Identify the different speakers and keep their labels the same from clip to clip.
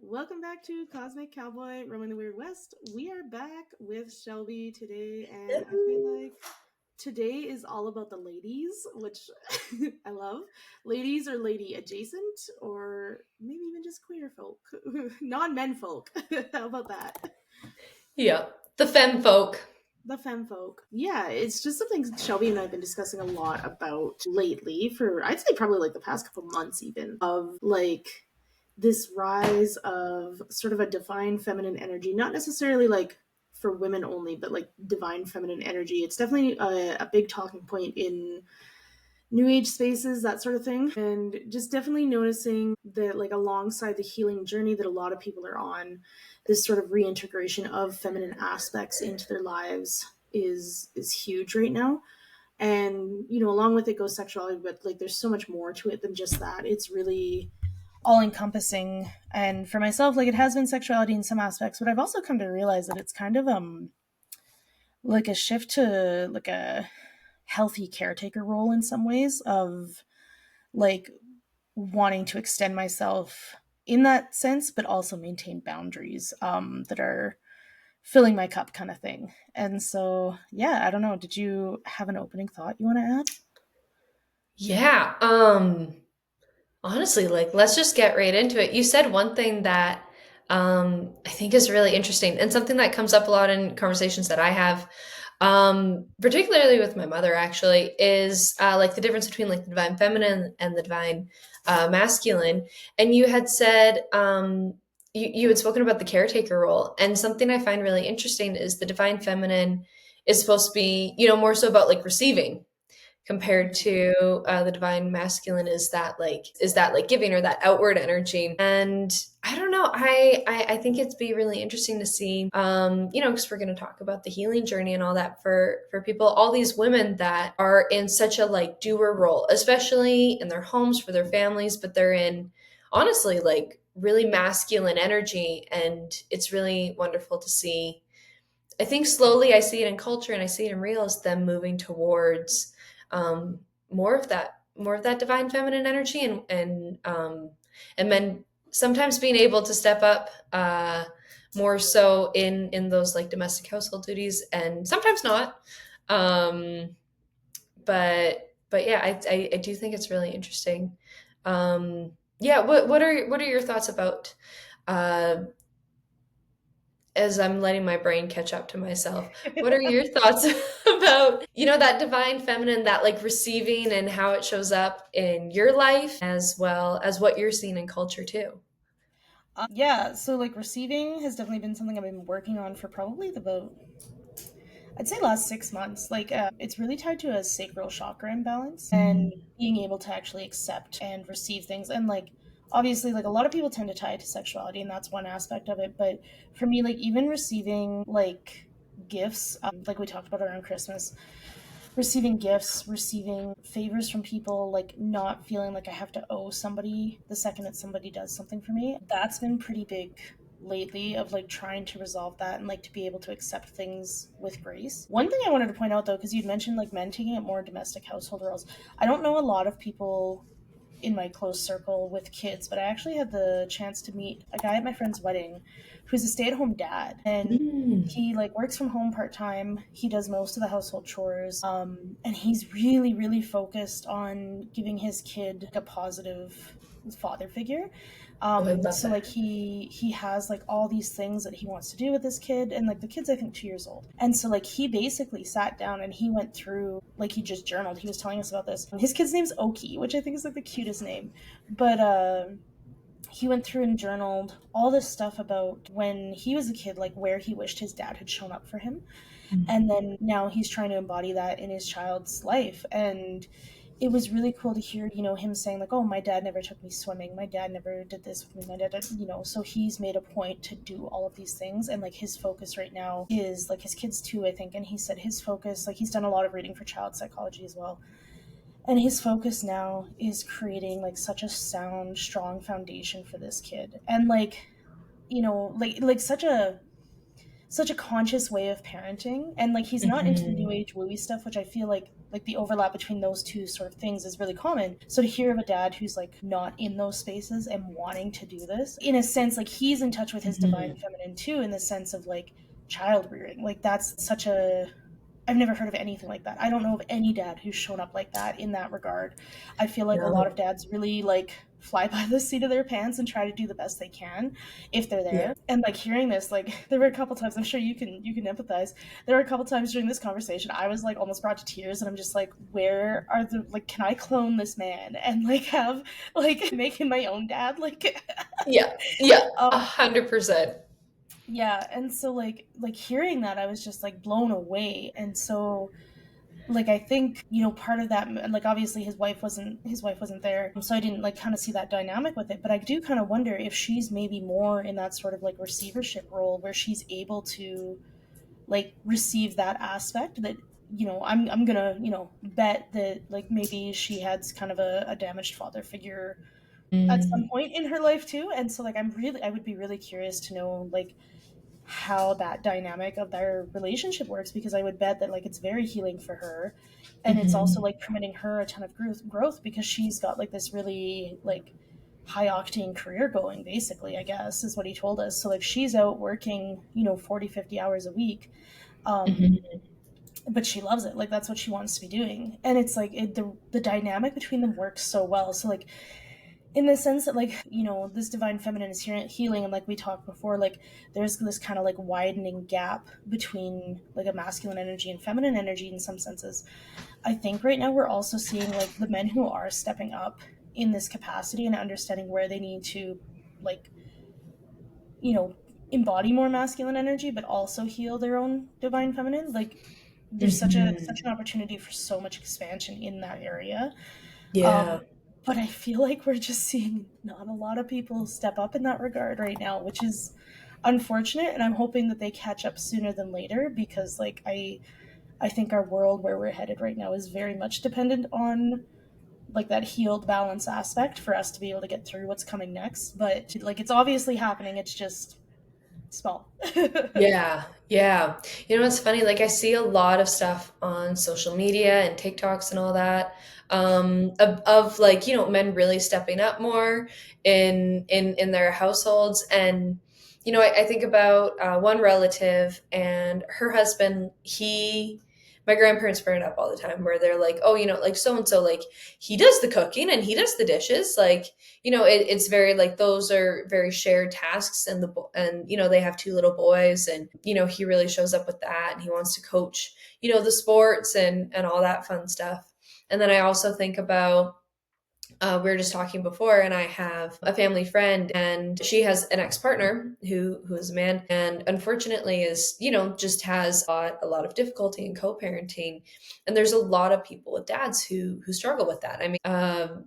Speaker 1: Welcome back to Cosmic Cowboy Roaming the Weird West. We are back with Shelby today, and I feel like today is all about the ladies, which I love. Ladies or lady adjacent, or maybe even just queer folk, non men folk. How about that?
Speaker 2: Yeah, the femme folk.
Speaker 1: The femme folk. Yeah, it's just something Shelby and I have been discussing a lot about lately for I'd say probably like the past couple months even of like this rise of sort of a divine feminine energy, not necessarily like for women only, but like divine feminine energy. It's definitely a big talking point in new age spaces, that sort of thing. And just definitely noticing that, like, alongside the healing journey that a lot of people are on, this sort of reintegration of feminine aspects into their lives is huge right now. And along with it goes sexuality, but like there's so much more to it than just that. It's really all encompassing. And for myself, like, it has been sexuality in some aspects, but I've also come to realize that it's kind of like a shift to like a healthy caretaker role in some ways of like wanting to extend myself in that sense, but also maintain boundaries that are filling my cup, kind of thing. And so, yeah, I don't know. Did you have an opening thought you want to add?
Speaker 2: Yeah, honestly, like let's just get right into it. You said one thing that I think is really interesting and something that comes up a lot in conversations that I have, particularly with my mother actually, is like the difference between like the divine feminine and the divine masculine. And you had said you had spoken about the caretaker role, and something I find really interesting is the divine feminine is supposed to be, more so about like receiving compared to the divine masculine is that like giving or that outward energy. And I don't know, I think it'd be really interesting to see, because we're going to talk about the healing journey and all that for people, all these women that are in such a like doer role, especially in their homes for their families, but they're in honestly like really masculine energy. And it's really wonderful to see. I think slowly I see it in culture and I see it in reels, them moving towards more of that divine feminine energy, and men sometimes being able to step up more so in those like domestic household duties, and sometimes not. Um, but yeah, I do think it's really interesting. Yeah, what are your thoughts about uh, as I'm letting my brain catch up to myself? What are your thoughts about, that divine feminine, that like receiving and how it shows up in your life as well as what you're seeing in culture too?
Speaker 1: Yeah, so like receiving has definitely been something I've been working on for probably about, I'd say, last 6 months. Like, it's really tied to a sacral chakra imbalance and being able to actually accept and receive things. And like, obviously, like a lot of people tend to tie it to sexuality, and that's one aspect of it. But for me, like even receiving like gifts, like we talked about around Christmas, receiving gifts, receiving favors from people, like not feeling like I have to owe somebody the second that somebody does something for me. That's been pretty big lately, of like trying to resolve that and like to be able to accept things with grace. One thing I wanted to point out though, because you'd mentioned like men taking up more domestic household roles, I don't know a lot of people in my close circle with kids, but I actually had the chance to meet a guy at my friend's wedding who's a stay-at-home dad, and
Speaker 2: Mm.
Speaker 1: he like works from home part-time. He does most of the household chores, and he's really really focused on giving his kid a positive father figure.
Speaker 2: Oh, I love
Speaker 1: So like
Speaker 2: that.
Speaker 1: he has like all these things that he wants to do with this kid, and like the kid's I think 2 years old, and so like he basically sat down and he went through, like he just journaled. He was telling us about this. His kid's name's Oki, which I think is like the cutest name, but he went through and journaled all this stuff about when he was a kid, like where he wished his dad had shown up for him, and then now he's trying to embody that in his child's life. And it was really cool to hear, him saying like, oh, my dad never took me swimming, my dad never did this with me, my dad did, so he's made a point to do all of these things. And like his focus right now is like his kids too, I think, and he said his focus, like he's done a lot of reading for child psychology as well, and his focus now is creating like such a sound strong foundation for this kid. And like, like such a conscious way of parenting. And like he's not into the new
Speaker 2: Mhm.
Speaker 1: age wooey stuff, which I feel like like the overlap between those two sort of things is really common. So to hear of a dad who's like not in those spaces and wanting to do this, in a sense, like he's in touch with his divine
Speaker 2: Mhm.
Speaker 1: feminine too, in the sense of like child rearing. Like that's such a, I've never heard of anything like that. I don't know of any dad who's shown up like that in that regard. I feel like a lot of
Speaker 2: No.
Speaker 1: dads really like fly by the seat of their pants and try to do the best they can if they're
Speaker 2: Yeah.
Speaker 1: there. And like hearing this, like there were a couple times, I'm sure you can empathize. There were a couple times during this conversation I was like almost brought to tears, and I'm just like, where are the, like, can I clone this man and like have, like, make him my own dad? Like
Speaker 2: Yeah. Yeah.
Speaker 1: um
Speaker 2: 100%.
Speaker 1: yeah, and so like hearing that I was just like blown away. And so like I think, part of that, like obviously his wife wasn't there, so I didn't like kind of see that dynamic with it, but I do kind of wonder if she's maybe more in that sort of like receivership role where she's able to like receive that aspect that, I'm gonna, bet that like maybe she had kind of a damaged father figure at some
Speaker 2: Mm.
Speaker 1: point in her life too. And so like I would be really curious to know like how that dynamic of their relationship works, because I would bet that like it's very healing for her, and it's also
Speaker 2: Mhm.
Speaker 1: like permitting her a ton of growth because she's got like this really like high octane career going, basically, I guess is what he told us. So like she's out working, 40, 50 hours a week, um
Speaker 2: Mhm.
Speaker 1: but she loves it. Like that's what she wants to be doing, and it's like the dynamic between them works so well. So like in the sense that like, this divine feminine is healing, and like we talked before, like there's this kind of like widening gap between like a masculine energy and feminine energy in some senses. I think right now we're also seeing like the men who are stepping up in this capacity and understanding where they need to like, you know embody more masculine energy but also heal their own divine feminine. Like there's such
Speaker 2: Mhm.
Speaker 1: an opportunity for so much expansion in that area.
Speaker 2: Yeah.
Speaker 1: um, but I feel like we're just seeing not a lot of people step up in that regard right now, which is unfortunate. And I'm hoping that they catch up sooner than later, because like I think our world where we're headed right now is very much dependent on like that healed balance aspect for us to be able to get through what's coming next. But like it's obviously happening. It's just small.
Speaker 2: Yeah, yeah. You know what's funny? Like I see a lot of stuff on social media and TikToks and all that, of like, men really stepping up more in their households. And I think about one relative and her husband. My grandparents bring it up all the time, where they're like, oh, like so and so, like he does the cooking and he does the dishes, like it's very like those are very shared tasks. And they have two little boys, and he really shows up with that, and he wants to coach the sports and all that fun stuff. And then I also think about, we were just talking before, and I have a family friend, and she has an ex-partner who is a man, and unfortunately is, just has a lot of difficulty in co-parenting. And there's a lot of people with dads who struggle with that. I mean,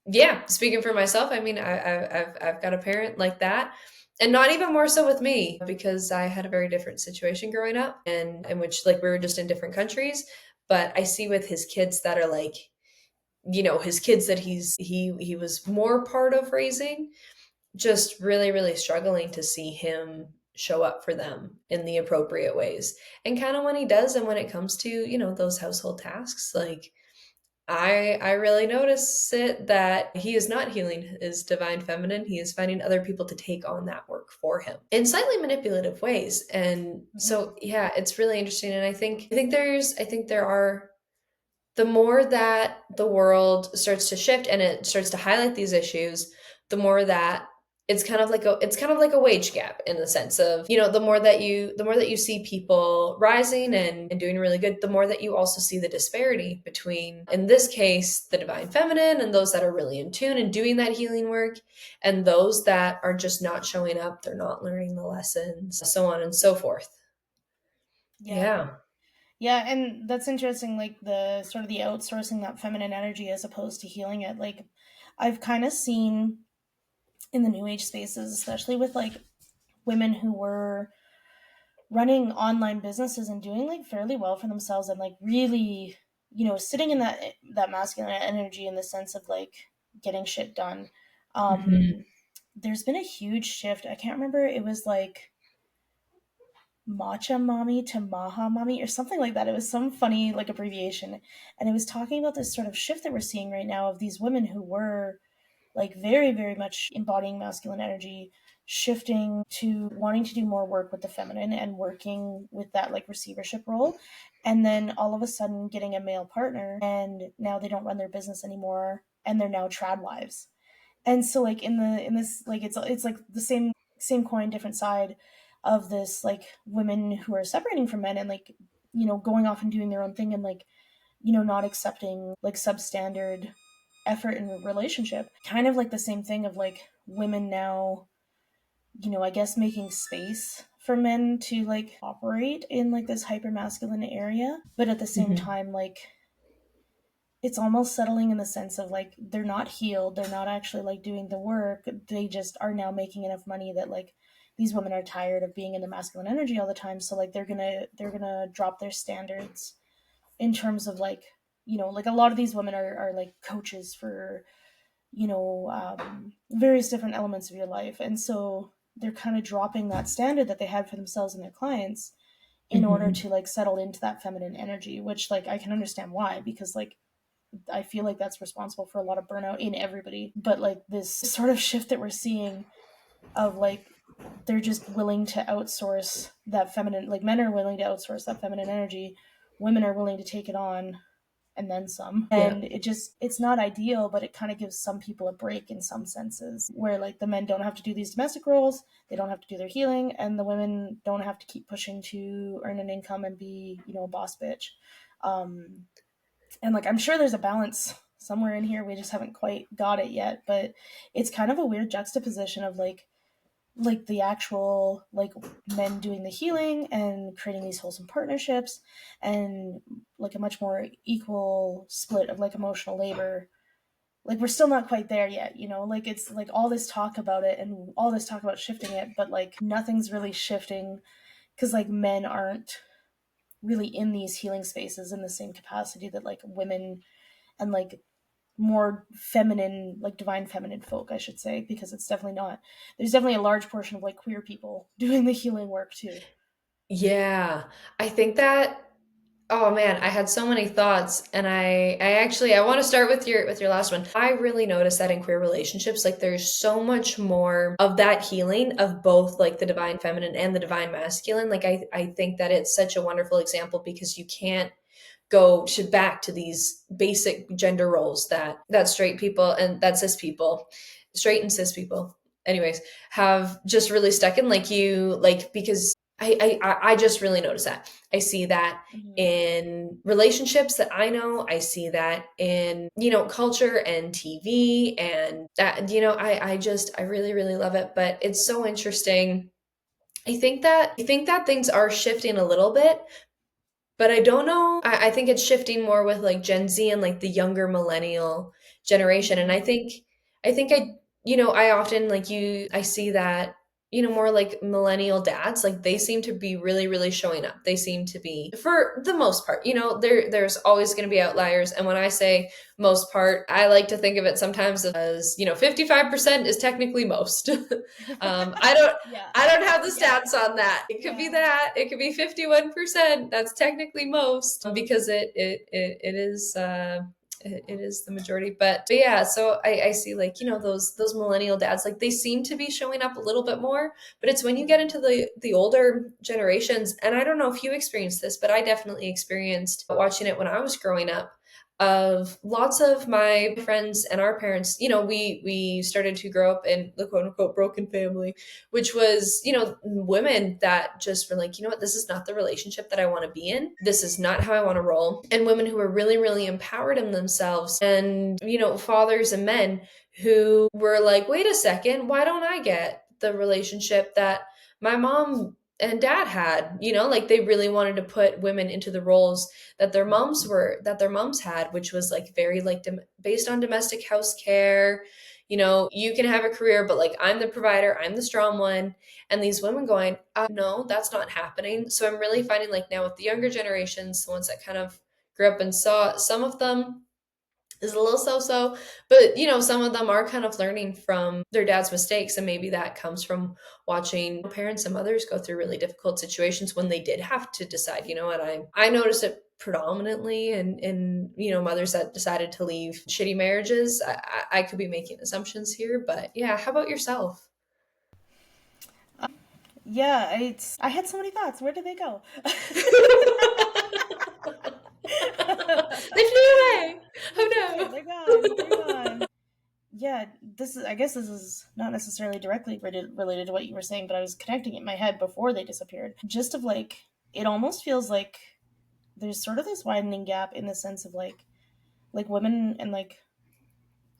Speaker 2: yeah, speaking for myself, I mean, I've got a parent like that, and not even more so with me, because I had a very different situation growing up, and in which like we were just in different countries. But I see with his kids that are like, his kids that he was more part of raising, just really really struggling to see him show up for them in the appropriate ways. And kind of when he does, and when it comes to those household tasks, like I really notice it that he is not healing his divine feminine. He is finding other people to take on that work for him in slightly manipulative ways. And
Speaker 1: Mhm.
Speaker 2: so yeah, it's really interesting. And I think there are, the more that the world starts to shift and it starts to highlight these issues, the more that it's kind of like a wage gap, in the sense of, the more that you see people rising and doing really good, the more that you also see the disparity between, in this case, the divine feminine and those that are really in tune and doing that healing work, and those that are just not showing up, they're not learning the lessons, so on and so forth.
Speaker 1: Yeah.
Speaker 2: Yeah.
Speaker 1: Yeah, and that's interesting, like the sort of the outsourcing that feminine energy as opposed to healing it. Like I've kind of seen in the new age spaces, especially with like women who were running online businesses and doing like fairly well for themselves, and like really, sitting in that masculine energy in the sense of like getting shit done.
Speaker 2: Mhm.
Speaker 1: Um there's been a huge shift. I can't remember, it was like matcha mommy to maha mommy or something like that. It was some funny like abbreviation, and it was talking about this sort of shift that we're seeing right now of these women who were like very very much embodying masculine energy shifting to wanting to do more work with the feminine and working with that like receivership role, and then all of a sudden getting a male partner and now they don't run their business anymore and they're now trad wives. And so like in this like it's like the same coin different side of this, like women who are separating from men and like going off and doing their own thing and like not accepting like substandard effort in a relationship. Kind of like the same thing of like women now, I guess making space for men to like operate in like this hyper masculine area, but at the same
Speaker 2: Mhm.
Speaker 1: time like it's almost settling in the sense of like they're not healed, they're not actually like doing the work, they just are now making enough money that like these women are tired of being in the masculine energy all the time, so like they're gonna drop their standards in terms of like like a lot of these women are like coaches for various different elements of your life, and so they're kind of dropping that standard that they had for themselves and their clients in order
Speaker 2: Mhm.
Speaker 1: to like settle into that feminine energy, which like I can understand why, because like I feel like that's responsible for a lot of burnout in everybody. But like this sort of shift that we're seeing of like they're just willing to outsource that feminine, like men are willing to outsource that feminine energy, women are willing to take it on and then some.
Speaker 2: Yeah.
Speaker 1: And it's not ideal, but it kind of gives some people a break in some senses where like the men don't have to do these domestic roles, they don't have to do their healing, and the women don't have to keep pushing to earn an income and be, a boss bitch. Um, and like I'm sure there's a balance somewhere in here, we just haven't quite got it yet, but it's kind of a weird juxtaposition of like the actual like men doing the healing and creating these wholesome partnerships and like a much more equal split of like emotional labor. Like we're still not quite there yet, like it's like all this talk about it and all this talk about shifting it, but like nothing's really shifting because like men aren't really in these healing spaces in the same capacity that like women and like more feminine, like divine feminine folk, I should say, because it's definitely not. There's definitely a large portion of like queer people doing the healing work too.
Speaker 2: Yeah. I think that oh man, I had so many thoughts and I actually I want to start with your last one. I really noticed that in queer relationships like there's so much more of that healing of both like the divine feminine and the divine masculine. Like I think that it's such a wonderful example because you can't go to back to these basic gender roles that straight people and that cis people, straight and cis people, anyways, have just really stuck in like you like because I just really notice that. I see that
Speaker 1: Mm-hmm.
Speaker 2: in relationships that I know. I see that in, culture and TV and that, I really, really love it. But it's so interesting. I think that things are shifting a little bit, but I don't know. I think it's shifting more with like Gen Z and like the younger millennial generation. And
Speaker 1: Mm-hmm.
Speaker 2: I think I often I see that, more like millennial dads, like they seem to be really, really showing up. They seem to be, for the most part, there's always going to be outliers. And when I say most part, I like to think of it sometimes as, 55% is technically most. I don't,
Speaker 1: Yeah,
Speaker 2: I don't have the
Speaker 1: yeah,
Speaker 2: stats on that. It could be
Speaker 1: yeah.
Speaker 2: that. It could be 51%. That's technically most because it is it is the majority. But yeah, so I see like, those millennial dads, like they seem to be showing up a little bit more, but it's when you get
Speaker 1: Mm-hmm.
Speaker 2: into the older generations, and I don't know if you experienced this, but I definitely experienced watching it when I was growing up of lots of my friends and our parents, we started to grow up in the quote unquote broken family, which was, women that just were like, what, this is not the relationship that I want to be in. This is not how I want to roll. And women who were really, really empowered in themselves and, fathers and men who were like, wait a second, why don't I get the relationship that my mom and dad had? Like they really wanted to put women into the roles that their moms had, which was like very like based on domestic house care. You can have a career, but like I'm the provider, I'm the strong one. And these women going, no, that's not happening. So I'm really finding like now with the younger generations, the ones that kind of grew up and saw some of them is a little so-so, but some of them are kind of learning from their dad's mistakes, and maybe that comes from watching parents and mothers go through really difficult situations when they did have to decide, what I notice it predominantly in mothers that decided to leave shitty marriages. I could be making assumptions here, but yeah, how about yourself?
Speaker 3: Yeah, I had so many thoughts. Where did they go?
Speaker 2: They flew away.
Speaker 3: That's right.
Speaker 2: Oh
Speaker 3: They're gone. They're gone. Yeah, I guess this is not necessarily directly related to what you were saying, but I was connecting it in my head before they disappeared. Just of like, it almost feels like there's sort of this widening gap in the sense of like women and like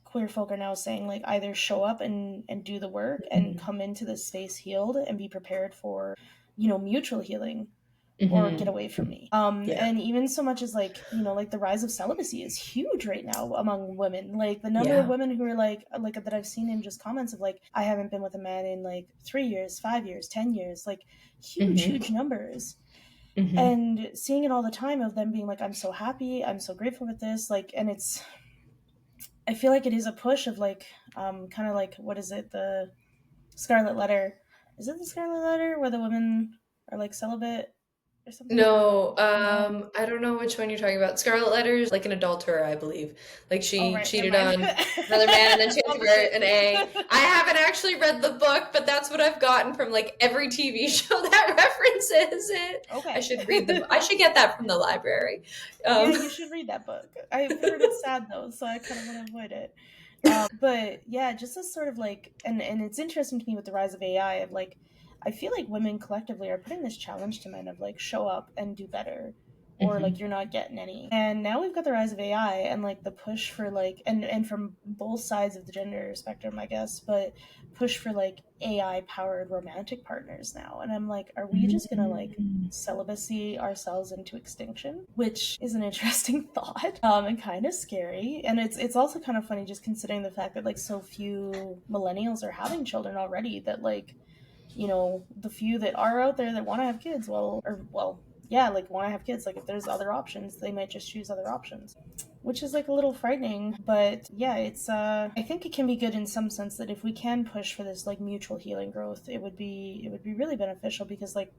Speaker 3: queer folk are now saying like either show up and do the work and
Speaker 2: no.
Speaker 3: come into this space healed and be prepared for, mutual healing, or get
Speaker 2: Hmm.
Speaker 3: away from me.
Speaker 2: Yeah.
Speaker 3: And even so much as like, like the rise of celibacy is huge right now among women. Like the number of
Speaker 2: Yeah.
Speaker 3: women who are like that I've seen in just comments of like, I haven't been with a man in like 3 years, 5 years, 10 years, like huge,
Speaker 2: Hmm.
Speaker 3: huge numbers.
Speaker 2: Hmm.
Speaker 3: And seeing it all the time of them being like, I'm so happy, I'm so grateful with this, like, and I feel like it is a push of like, kind of like, what is it, the Scarlet Letter? Is it the Scarlet Letter where the women are like celibate or something?
Speaker 2: No,
Speaker 3: No.
Speaker 2: I don't know which one you're talking about. Scarlet Letters, like an adulterer, I believe. Like
Speaker 3: Oh
Speaker 2: she
Speaker 3: right, never
Speaker 2: cheated
Speaker 3: mind.
Speaker 2: on another man and then she had to wear
Speaker 3: Opposite.
Speaker 2: an A. I haven't actually read the book, but that's what I've gotten from like every TV show that references it. I
Speaker 3: Okay.
Speaker 2: should read I should get that from the library.
Speaker 3: Yeah,
Speaker 2: Um,
Speaker 3: you should read that book. I've heard it's sad though, so I kind of want to avoid it. But yeah, just this sort of like, and it's interesting to me with the rise of AI of like, I feel like women collectively are putting this challenge to men of like show up and do better, or like
Speaker 2: mhm,
Speaker 3: you're not getting any. And now we've got the rise of AI and like the push for like, and from both sides of the gender spectrum, I guess, but push for like AI powered romantic partners now. And I'm like, are we just gonna like
Speaker 2: mm,
Speaker 3: celibacy ourselves into extinction, which is an interesting thought, and kind of scary. And it's also kind of funny just considering the fact that like so few millennials are having children already, that like, the few that are out there that want to have kids, well, yeah, like want to have kids, like if there's other options, they might just choose other options, which is like a little frightening. But yeah, it's I think it can be good in some sense that if we can push for this like mutual healing growth, it would be really beneficial, because like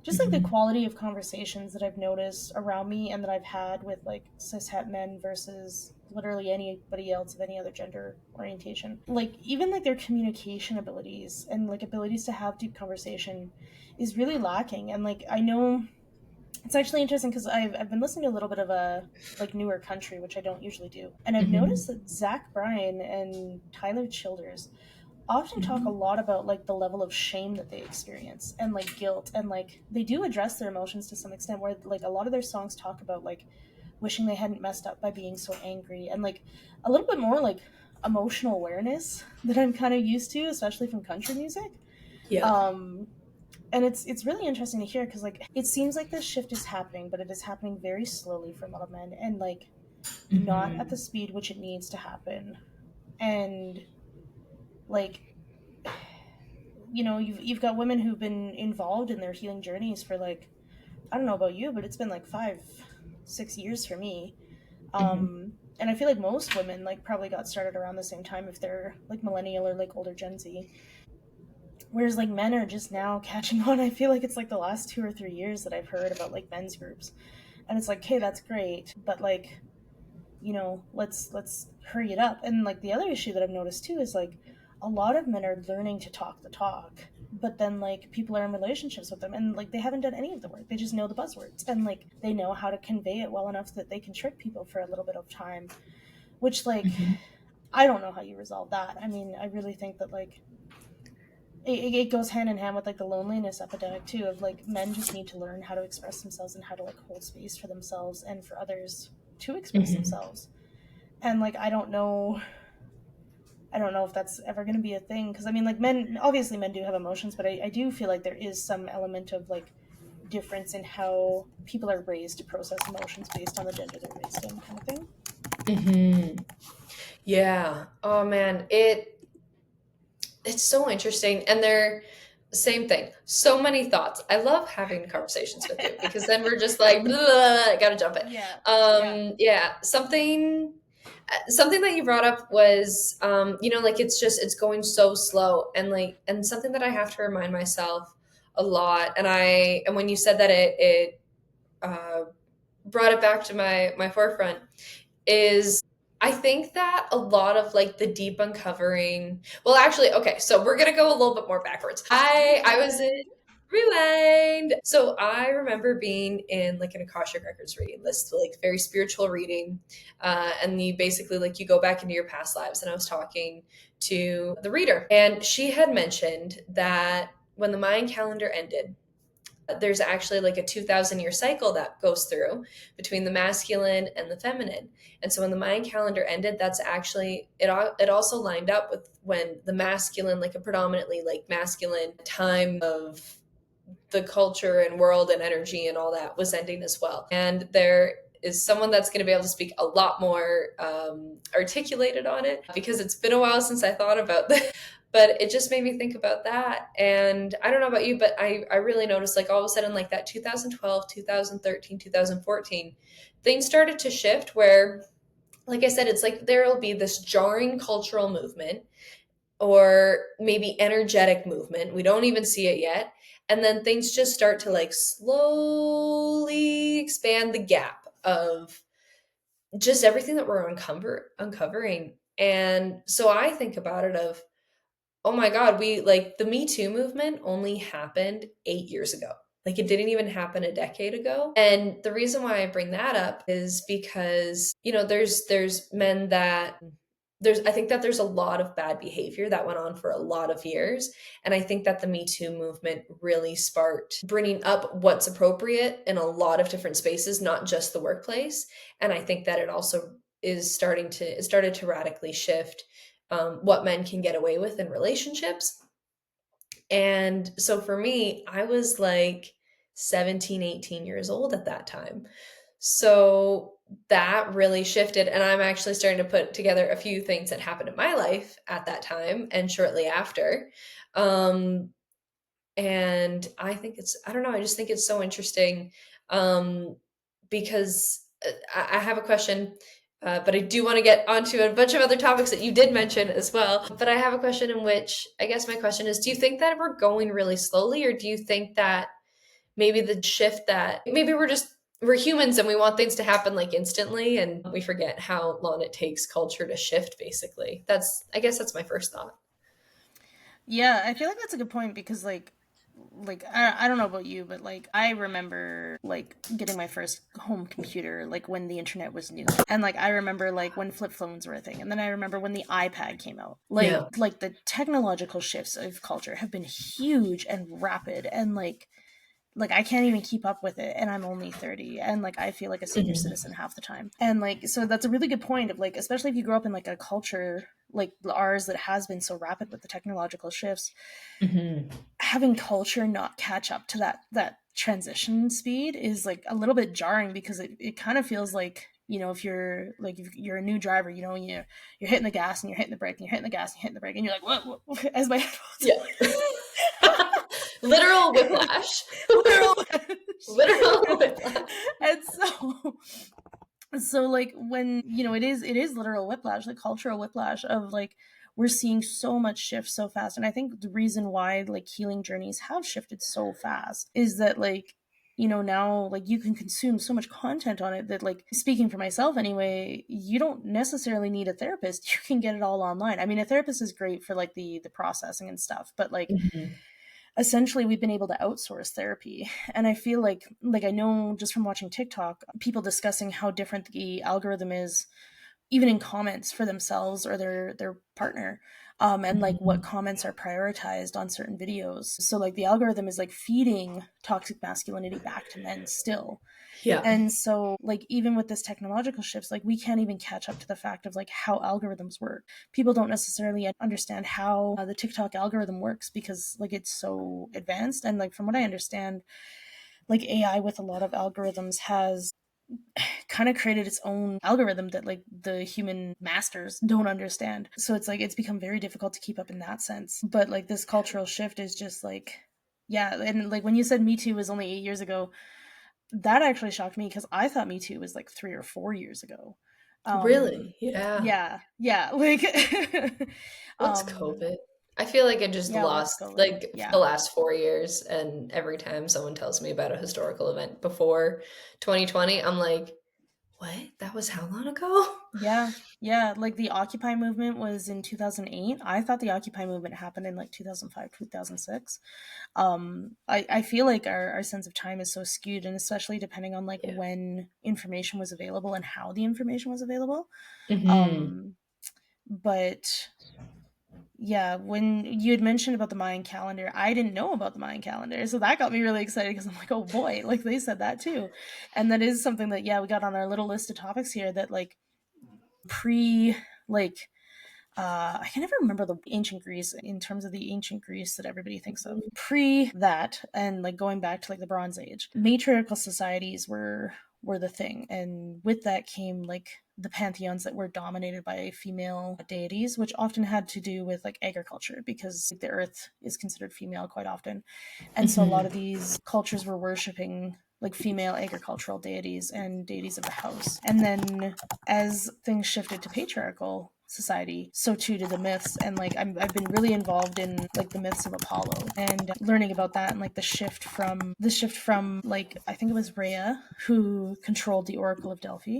Speaker 3: just like the
Speaker 2: mhm,
Speaker 3: quality of conversations that I've noticed around me and that I've had with like cishet men versus literally anybody else of any other gender orientation. Like even like their communication abilities and like abilities to have deep conversation is really lacking. And like I know it's actually interesting because I've been listening to a little bit of a like newer country, which I don't usually do, and I've noticed
Speaker 2: mhm,
Speaker 3: that Zach Bryan and Tyler Childers often talk a
Speaker 2: mhm.
Speaker 3: lot about like the level of shame that they experience and like guilt, and like they do address their emotions to some extent, where like a lot of their songs talk about like wishing they hadn't messed up by being so angry, and like a little bit more like emotional awareness that I'm kind of used to, especially from country music.
Speaker 2: Yeah.
Speaker 3: um and it's really interesting to hear because like it seems like this shift is happening, but it is happening very slowly for a lot of men, and like not at the
Speaker 2: Mhm,
Speaker 3: speed which it needs to happen. And like, you've got women who've been involved in their healing journeys for like, I don't know about you, but it's been like 5 6 years for me.
Speaker 2: mhm.
Speaker 3: And I feel like most women like probably got started around the same time if they're like millennial or like older Gen Z, whereas like men are just now catching on. I feel like it's like the last 2 or 3 years that I've heard about like men's groups, and it's like, okay, that's great, but like, let's hurry it up. And like the other issue that I've noticed too is like a lot of men are learning to talk the talk, but then like people are in relationships with them and like they haven't done any of the work, they just know the buzzwords and like they know how to convey it well enough that they can trick people for a little bit of time, which like
Speaker 2: Mhm.
Speaker 3: I don't know how you resolve that. I mean, I really think that like it goes hand in hand with like the loneliness epidemic too, of like men just need to learn how to express themselves and how to like hold space for themselves and for others to express
Speaker 2: Mhm.
Speaker 3: themselves. And like I don't know if that's ever going to be a thing, because I mean like men, obviously men do have emotions, but I do feel like there is some element of like difference in how people are raised to process emotions based on the gender they're raised in, kind of thing.
Speaker 2: Mhm. Yeah. Oh man, it's so interesting, and they're same thing. So many thoughts. I love having conversations with you because then we're just like, blah, gotta jump it.
Speaker 3: Yeah, yeah.
Speaker 2: Yeah, something. Something that you brought up was, like it's going so slow, and something that I have to remind myself a lot. And when you said that, it uh, brought it back to my forefront, is I think that a lot of like the deep uncovering. Well, actually, okay, so we're gonna go a little bit more backwards. I was in rewind. So I remember being in like an Akashic Records reading, this like very spiritual reading, and you basically like you go back into your past lives. And I was talking to the reader, and she had mentioned that when the Mayan calendar ended, there's actually like a 2,000-year cycle that goes through between the masculine and the feminine. And so when the Mayan calendar ended, that's actually it also lined up with when the masculine, like a predominantly like masculine time of the culture and world and energy and all that, was ending as well. And there is someone that's going to be able to speak a lot more articulated on it, because it's been a while since I thought about this. But it just made me think about that. And I don't know about you, but I really noticed like all of a sudden, like that 2012, 2013, 2014, things started to shift where, like I said, it's like there'll be this jarring cultural movement or maybe energetic movement. We don't even see it yet. And then things just start to like slowly expand the gap of just everything that we're uncovering. And so I think about it of, oh my God, we like the Me Too movement only happened 8 years ago. Like it didn't even happen a decade ago. And the reason why I bring that up is because, there's men that I think that there's a lot of bad behavior that went on for a lot of years. And I think that the Me Too movement really sparked bringing up what's appropriate in a lot of different spaces, not just the workplace. And I think that it also it started to radically shift what men can get away with in relationships. And so for me, I was like 17, 18 years old at that time. So that really shifted. And I'm actually starting to put together a few things that happened in my life at that time and shortly after. Um, and I don't know, I just think it's so interesting, because I have a question, but I do want to get onto a bunch of other topics that you did mention as well. But I have a question in which I guess my question is, do you think that we're going really slowly, or do you think that maybe the shift that maybe we're humans and we want things to happen like instantly, and we forget how long it takes culture to shift, basically? I guess that's my first thought.
Speaker 3: Yeah, I feel like that's a good point because I don't know about you, but like I remember like getting my first home computer like when the internet was new. And like I remember like when flip phones were a thing. And then I remember when the iPad came out.
Speaker 2: Yeah.
Speaker 3: Like the technological shifts of culture have been huge and rapid, and like I can't even keep up with it, and I'm only 30, and like I feel like a senior
Speaker 2: Mhm.
Speaker 3: citizen half the time. And like so that's a really good point of like, especially if you grow up in like a culture like ours that has been so rapid with the technological shifts,
Speaker 2: Mhm.
Speaker 3: having culture not catch up to that transition speed is like a little bit jarring, because it kind of feels like, if you're a new driver, you're hitting the gas and you're hitting the brake and you're hitting the gas and you're hitting the brake and you're like, what? As my headphones
Speaker 2: Yeah. Literal whiplash.
Speaker 3: literal.
Speaker 2: Literal whiplash.
Speaker 3: And so like when it is literal whiplash, like cultural whiplash of like we're seeing so much shift so fast. And I think the reason why like healing journeys have shifted so fast is that like now like you can consume so much content on it that, like, speaking for myself anyway, you don't necessarily need a therapist. You can get it all online. I mean, a therapist is great for like the processing and stuff, but like
Speaker 2: Mhm.
Speaker 3: essentially we've been able to outsource therapy. And I feel like I know just from watching TikTok, people discussing how different the algorithm is, even in comments for themselves or their partner, and like what
Speaker 2: Mhm.
Speaker 3: comments are prioritized on certain videos. So like the algorithm is like feeding toxic masculinity back to men still.
Speaker 2: Yeah.
Speaker 3: And so like even with this technological shifts, like we can't even catch up to the fact of like how algorithms work. People don't necessarily understand how the TikTok algorithm works, because like it's so advanced. And like from what I understand, like AI with a lot of algorithms has kind of created its own algorithm that like the human masters don't understand. So it's like it's become very difficult to keep up in that sense. But like this cultural shift is just like, yeah. And like when you said Me Too was only 8 years ago, that actually shocked me, because I thought Me Too was like 3 or 4 years ago. Um,
Speaker 2: Really? Yeah.
Speaker 3: yeah, like,
Speaker 2: What's
Speaker 3: um,
Speaker 2: COVID? I feel like it just
Speaker 3: yeah, what's
Speaker 2: lost
Speaker 3: COVID?
Speaker 2: like the
Speaker 3: Yeah,
Speaker 2: last 4 years, and every time someone tells me about a historical event before 2020, I'm like, what? That was how long ago?
Speaker 3: yeah, yeah. Like the Occupy movement was in 2008. I thought the Occupy movement happened in like 2005, 2006. I feel like our sense of time is so skewed, and especially depending on like
Speaker 2: Yeah.
Speaker 3: when information was available and how the information was available.
Speaker 2: Hmm.
Speaker 3: Um, but yeah, when you had mentioned about the Mayan calendar, I didn't know about the Mayan calendar. So that got me really excited because I'm like, oh boy, like they said that too. And that is something that, yeah, we got on our little list of topics here that like pre, like, I can never remember the ancient Greece in terms of the ancient Greece that everybody thinks of. Pre that, and like going back to like the Bronze Age, matriarchal societies were the thing, and with that came like the pantheons that were dominated by female deities, which often had to do with like agriculture because the earth is considered female quite often. And so a lot of
Speaker 2: Hmm.
Speaker 3: these cultures were worshipping like female agricultural deities and deities of the house. And then as things shifted to patriarchal society, so too did the myths. And like I've been really involved in like the myths of Apollo and learning about that, and like the shift from like I think it was Rhea who controlled the Oracle of Delphi,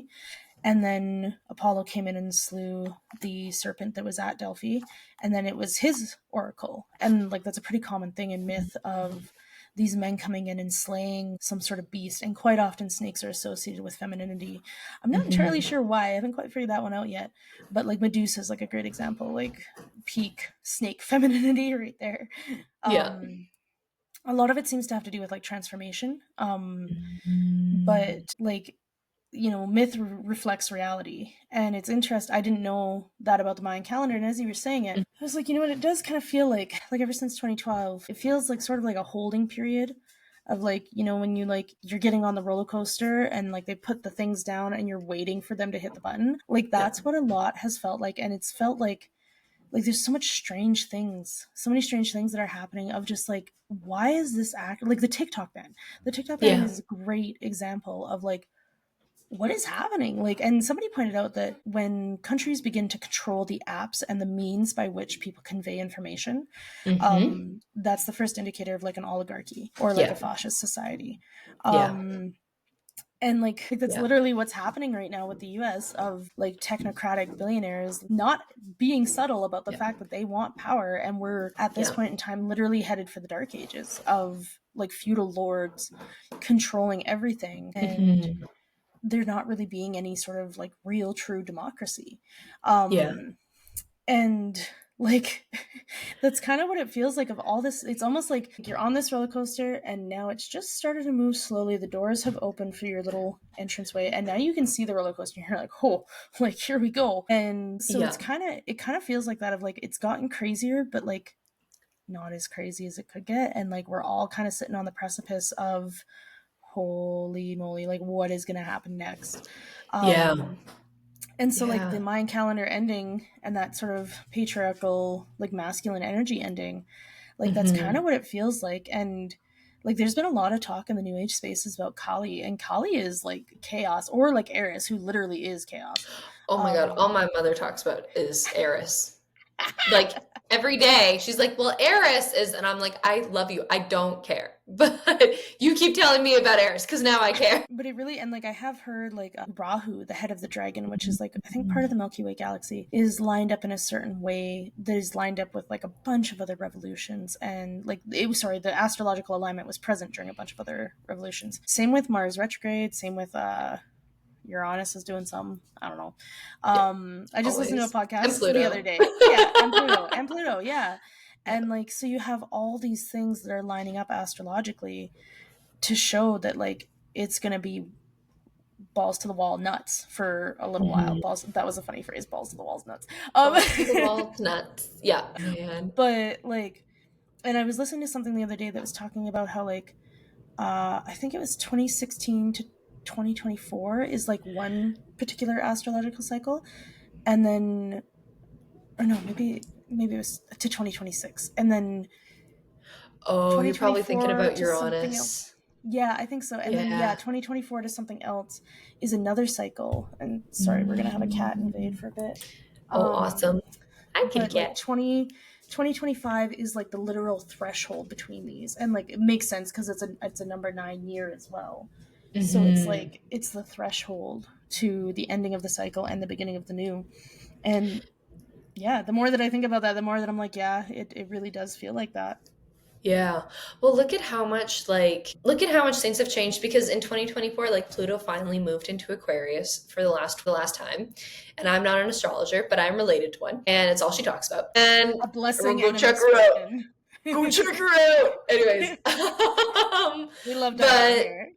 Speaker 3: and then Apollo came in and slew the serpent that was at Delphi, and then it was his oracle. And like that's a pretty common thing in myth of these men coming in and slaying some sort of beast, and quite often snakes are associated with femininity. I'm not entirely
Speaker 2: Hmm.
Speaker 3: sure why. I haven't quite figured that one out yet. But like Medusa is like a great example, like peak snake femininity right there.
Speaker 2: Yeah.
Speaker 3: A lot of it seems to have to do with like transformation.
Speaker 2: Mhm.
Speaker 3: But like myth reflects reality, and it's interesting. I didn't know that about the Mayan calendar, and as you were saying it, I was like, you know what? It does kind of feel like ever since 2012, it feels like sort of like a holding period of like when you like you're getting on the roller coaster and like they put the things down and you're waiting for them to hit the button. Like
Speaker 2: Yeah.
Speaker 3: that's what a lot has felt like, and it's felt like there's so much strange things, so many strange things that are happening of just like why is this act like the TikTok ban
Speaker 2: Yeah.
Speaker 3: is a great example of like what is happening? Like, and somebody pointed out that when countries begin to control the apps and the means by which people convey information,
Speaker 2: Hmm.
Speaker 3: that's the first indicator of like an oligarchy or like a
Speaker 2: Yeah.
Speaker 3: fascist society.
Speaker 2: Yeah.
Speaker 3: And like that's
Speaker 2: Yeah.
Speaker 3: literally what's happening right now with the US of like technocratic billionaires not being subtle about the
Speaker 2: Yeah.
Speaker 3: fact that they want power, and we're at this
Speaker 2: Yeah.
Speaker 3: point in time literally headed for the dark ages of like feudal lords controlling everything, and
Speaker 2: Hmm.
Speaker 3: there not really being any sort of like real true democracy.
Speaker 2: Yeah.
Speaker 3: And like that's kind of what it feels like of all this. It's almost like you're on this roller coaster and now it's just started to move slowly. The doors have opened for your little entranceway and now you can see the roller coaster and you're like, oh, like here we go. And so
Speaker 2: Yeah.
Speaker 3: it kind of feels like that of like it's gotten crazier but like not as crazy as it could get, and like we're all kind of sitting on the precipice of holy moly, like what is going to happen next.
Speaker 2: Yeah.
Speaker 3: um and so like the
Speaker 2: Yeah.
Speaker 3: Mayan calendar ending and that sort of patriarchal like masculine energy ending, like that's kind
Speaker 2: Hmm.
Speaker 3: of what it feels like. And like there's been a lot of talk in the new age spaces about Kali, and Kali is like chaos, or like Eris, who literally is chaos.
Speaker 2: Oh my God. All
Speaker 3: um
Speaker 2: my mother talks about is Eris. Like every day, she's like, well, Eris is, and I'm like, I love you. I don't care. But you keep telling me about Eris because now I care.
Speaker 3: but it really, and like I have heard like Rahu, the head of the dragon, which is like I think part of the Milky Way galaxy, is lined up in a certain way that is lined up with like a bunch of other revolutions, and like it was sorry, the astrological alignment was present during a bunch of other revolutions. Same with Mars retrograde, same with Uranus is doing some. I don't know.
Speaker 2: Yeah,
Speaker 3: I just listened to a
Speaker 2: always. And
Speaker 3: podcast the other
Speaker 2: Pluto.
Speaker 3: day. Yeah, and Pluto, yeah.
Speaker 2: Yeah.
Speaker 3: And like so you have all these things that are lining up astrologically to show that like it's gonna be balls to the wall nuts for a little while.
Speaker 2: Hmm.
Speaker 3: Balls, that was a funny phrase, balls to the walls nuts.
Speaker 2: Balls to the wall, nuts. Yeah, man.
Speaker 3: But like, and I was listening to something the other day that was talking about how like I think it was 2016 to 2024 is like one particular astrological cycle, and then or no, maybe it was to 2026, and then
Speaker 2: Oh, you're probably thinking
Speaker 3: 2024
Speaker 2: about
Speaker 3: to something else.
Speaker 2: Uranus.
Speaker 3: Yeah, I think so. And then yeah,
Speaker 2: Yeah.
Speaker 3: 2024 to something else is another cycle. And sorry, we're gonna have a cat
Speaker 2: Mm.
Speaker 3: invade for a bit.
Speaker 2: Oh,
Speaker 3: Um,
Speaker 2: awesome. Hi, kitty
Speaker 3: but like
Speaker 2: cat.
Speaker 3: 2025 is like the literal threshold between these, and like it makes sense because it's a number 9 year as well. So it's
Speaker 2: Hmm.
Speaker 3: like it's the threshold to the ending of the cycle and the beginning of the new. And yeah, the more that I think about that, the more that I'm like, yeah, it really does feel like that.
Speaker 2: Yeah. Well, look at how much things have changed because in 2024, like Pluto finally moved into Aquarius for the last time. And I'm not an astrologer, but I'm related to one, and it's all she talks about. And
Speaker 3: A
Speaker 2: everyone
Speaker 3: blessing
Speaker 2: go
Speaker 3: and a
Speaker 2: check her out.
Speaker 3: misfortune.
Speaker 2: Go check her out. Anyways,
Speaker 3: We love Diana
Speaker 2: but
Speaker 3: here.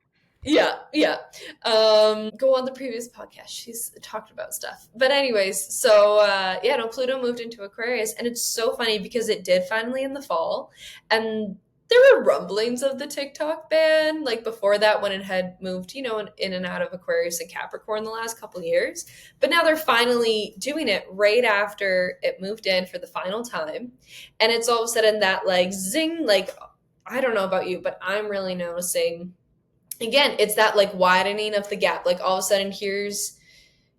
Speaker 2: yeah, yeah. Go on the previous podcast. She's talked about stuff. But anyways, so yeah, no, Pluto moved into Aquarius, and it's so funny because it did finally in the fall, and there were rumblings of the TikTok ban, like before that when it had moved, in and out of Aquarius and Capricorn the last couple years. But now they're finally doing it right after it moved in for the final time, and it's all of a sudden that like zing, like I don't know about you, but I'm really noticing again, it's that like widening of the gap. Like all of a sudden,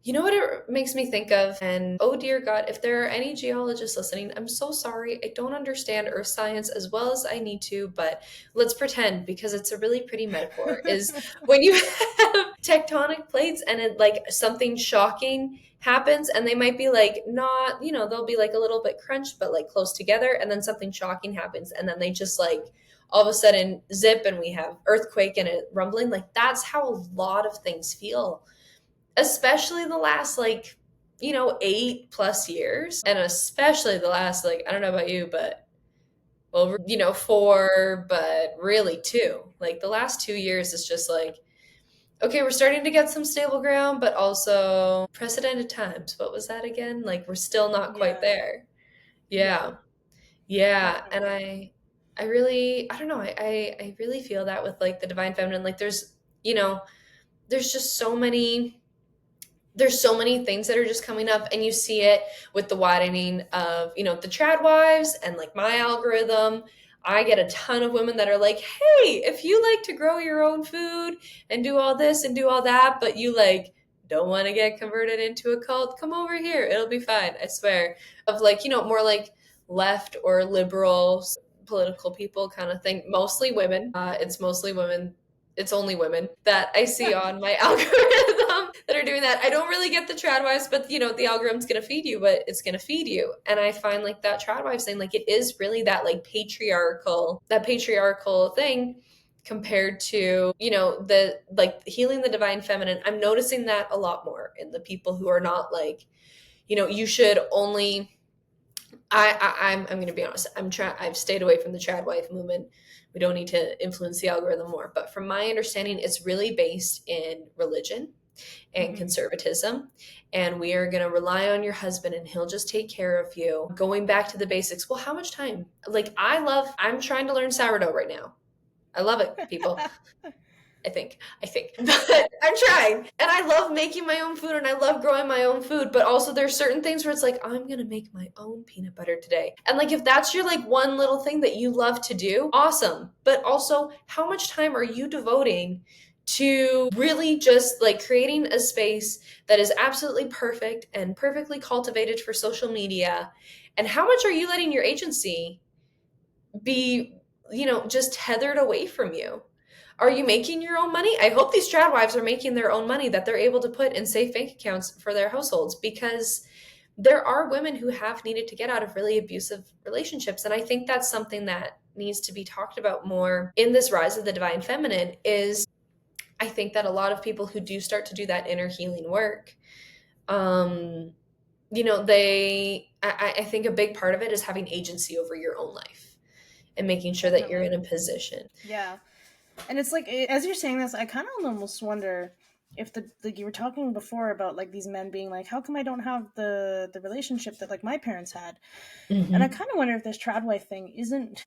Speaker 2: you know what it makes me think of? And oh dear God, if there are any geologists listening, I'm so sorry. I don't understand earth science as well as I need to, but let's pretend because it's a really pretty metaphor. Is when you have tectonic plates and it like something shocking happens and they might be like not, they'll be like a little bit crunched, but like close together, and then something shocking happens, and then they just like all of a sudden zip and we have earthquake and it rumbling. Like that's how a lot of things feel, especially the last like 8+ years, and especially the last like I don't know about you, but well, 4, but really 2. Like the last 2 years is just like okay, we're starting to get some stable ground, but also precedented times. What was that again? Like we're still not quite
Speaker 3: Yeah,
Speaker 2: there.
Speaker 3: yeah,
Speaker 2: Yeah. Yeah, and
Speaker 3: definitely.
Speaker 2: I really I don't know, I really feel that with like the divine feminine. Like you know, there's just so many things that are just coming up, and you see it with the widening of the trad wives and like my algorithm. I get a ton of women that are like, hey, if you like to grow your own food and do all this and do all that, but you like don't want to get converted into a cult, come over here, it'll be fine, I swear. Of like more like left or liberal political people kind of thing, mostly women. It's mostly women, it's only women that I see on my algorithm that are doing that. I don't really get the trad wives, but the algorithm's gonna feed you, but it's gonna feed you. And I find like that trad wife thing, like it is really that patriarchal thing compared to the like healing the divine feminine. I'm noticing that a lot more in the people who are not like you should only I'm going to be honest. I've stayed away from the trad wife movement. We don't need to influence the algorithm more. But from my understanding, it's really based in religion and
Speaker 3: Hmm.
Speaker 2: conservatism. And we are going to rely on your husband and he'll just take care of you. Going back to the basics. Well, how much time? Like, I'm trying to learn sourdough right now. I love it, people. I think, but I'm trying. And I love making my own food and I love growing my own food. But also there's certain things where it's like, I'm going to make my own peanut butter today. And like, if that's your like one little thing that you love to do, awesome. But also how much time are you devoting to really just like creating a space that is absolutely perfect and perfectly cultivated for social media? And how much are you letting your agency be, just tethered away from you? Are you making your own money? I hope these trad wives are making their own money that they're able to put in safe bank accounts for their households, because there are women who have needed to get out of really abusive relationships. And I think that's something that needs to be talked about more in this rise of the divine feminine. Is I think that a lot of people who do start to do that inner healing work, um, I think a big part of it is having agency over your own life and making sure that you're
Speaker 3: Definitely.
Speaker 2: in a position.
Speaker 3: Yeah. And it's like as you're saying this, I kind of almost wonder if the like you were talking before about like these men being like, how come I don't have the relationship that like my parents had? And I
Speaker 2: Hmm.
Speaker 3: kind of wonder if this trad wife thing isn't,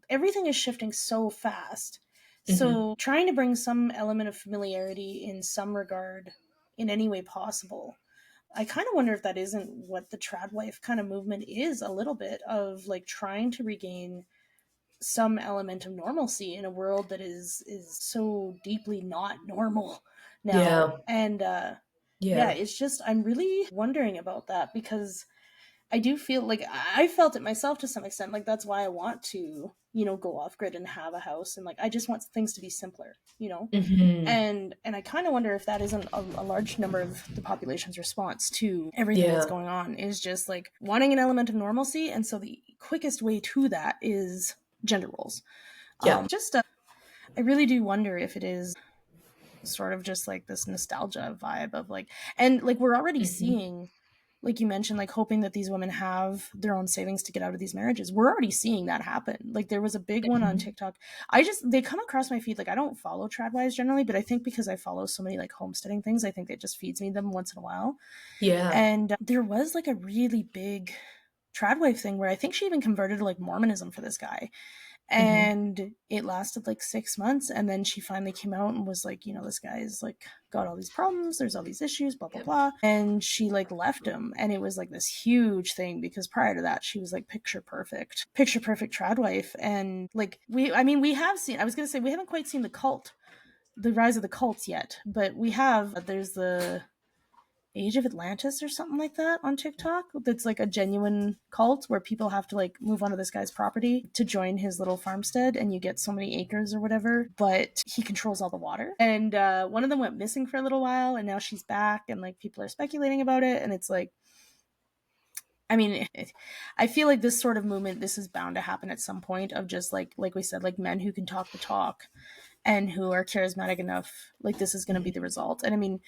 Speaker 3: everything is shifting so fast.
Speaker 2: Hmm.
Speaker 3: So trying to bring some element of familiarity in some regard in any way possible. I kind of wonder if that isn't what the trad wife kind of movement is, a little bit of like trying to regain some element of normalcy in a world that is so deeply not normal now.
Speaker 2: Yeah.
Speaker 3: And yeah,
Speaker 2: Yeah.
Speaker 3: it's just, I'm really wondering about that, because I do feel like I felt it myself to some extent. Like, that's why I want to, go off grid and have a house, and like I just want things to be simpler,
Speaker 2: Hmm.
Speaker 3: and I kind of wonder if that isn't a large number of the population's response to everything that's
Speaker 2: Yeah.
Speaker 3: going on, is just like wanting an element of normalcy, and so the quickest way to that is gender roles.
Speaker 2: Yeah.
Speaker 3: Just I really do wonder if it is sort of just like this nostalgia vibe of like, and like we're already
Speaker 2: Hmm.
Speaker 3: seeing, like you mentioned, like hoping that these women have their own savings to get out of these marriages. We're already seeing that happen. Like there was a big one on
Speaker 2: Hmm.
Speaker 3: TikTok. They come across my feed. Like I don't follow tradwives generally, but I think because I follow so many like homesteading things, I think it just feeds me them once in a while.
Speaker 2: Yeah.
Speaker 3: And there was like a really big tradwife thing where I think she even converted to like Mormonism for this guy,
Speaker 2: Hmm.
Speaker 3: and it lasted like 6 months, and then she finally came out and was like, this guy's like got all these problems, there's all these issues, blah blah
Speaker 2: Yep.
Speaker 3: blah, and she like left him, and it was like this huge thing because prior to that she was like picture perfect trad wife. And like we have seen, I was gonna say we haven't quite seen the rise of the cults yet, but we have. There's the Age of Atlantis or something like that on TikTok. That's like a genuine cult where people have to like move onto this guy's property to join his little farmstead, and you get so many acres or whatever. But he controls all the water. And one of them went missing for a little while, and now she's back, and like people are speculating about it. And it's like, I mean, I feel like this sort of movement, this is bound to happen at some point, of just like we said, like men who can talk the talk and who are charismatic enough. Like this is going to be the
Speaker 2: Hmm.
Speaker 3: result. And I mean,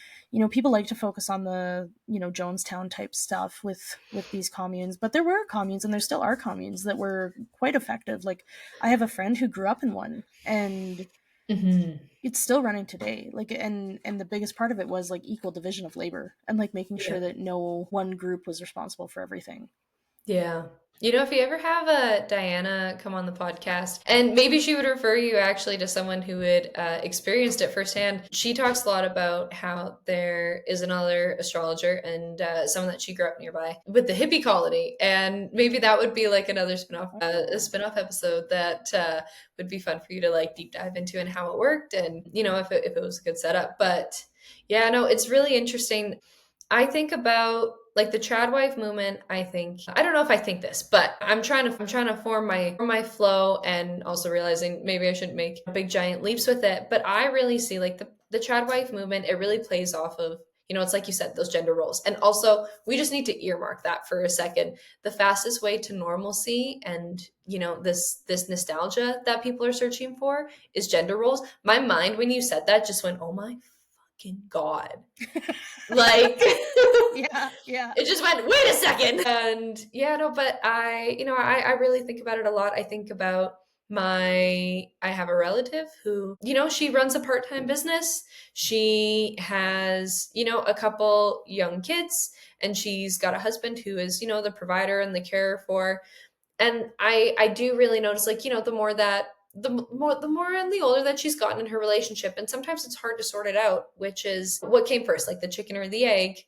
Speaker 3: people like to focus on the Jonestown type stuff with these communes, but there were communes, and there still are communes that were quite effective. Like I have a friend who grew up in one, and
Speaker 2: Hmm.
Speaker 3: it's still running today. Like, and the biggest part of it was like equal division of labor, and like making
Speaker 2: Yeah.
Speaker 3: sure that no one group was responsible for everything.
Speaker 2: Yeah. If you ever have a Diana come on the podcast, and maybe she would refer you actually to someone who had experienced it firsthand. She talks a lot about how there is another astrologer and someone that she grew up nearby with the hippie colony, and maybe that would be like another spinoff, a
Speaker 3: Oh.
Speaker 2: spinoff episode that would be fun for you to like deep dive into and how it worked, and if it was a good setup. But yeah, no, it's really interesting. I think about like the tradwife movement. I don't know if I think this, but I'm trying to form my flow, and also realizing maybe I shouldn't make big giant leaps with it. But I really see like the tradwife movement. It really plays off of, it's like you said, those gender roles. And also we just need to earmark that for a second. The fastest way to normalcy and this nostalgia that people are searching for is gender roles. My mind when you said that just went, oh my fucking god. Like
Speaker 3: Yeah, yeah.
Speaker 2: it just went, wait a second. And yeah, no, but I really think about it a lot. I think about I have a relative who, she runs a part-time business. She has, a couple young kids, and she's got a husband who is, the provider and the carer for. And I do really notice, like, the more and the older that she's gotten in her relationship, and sometimes it's hard to sort it out, which is what came first, like the chicken or the egg.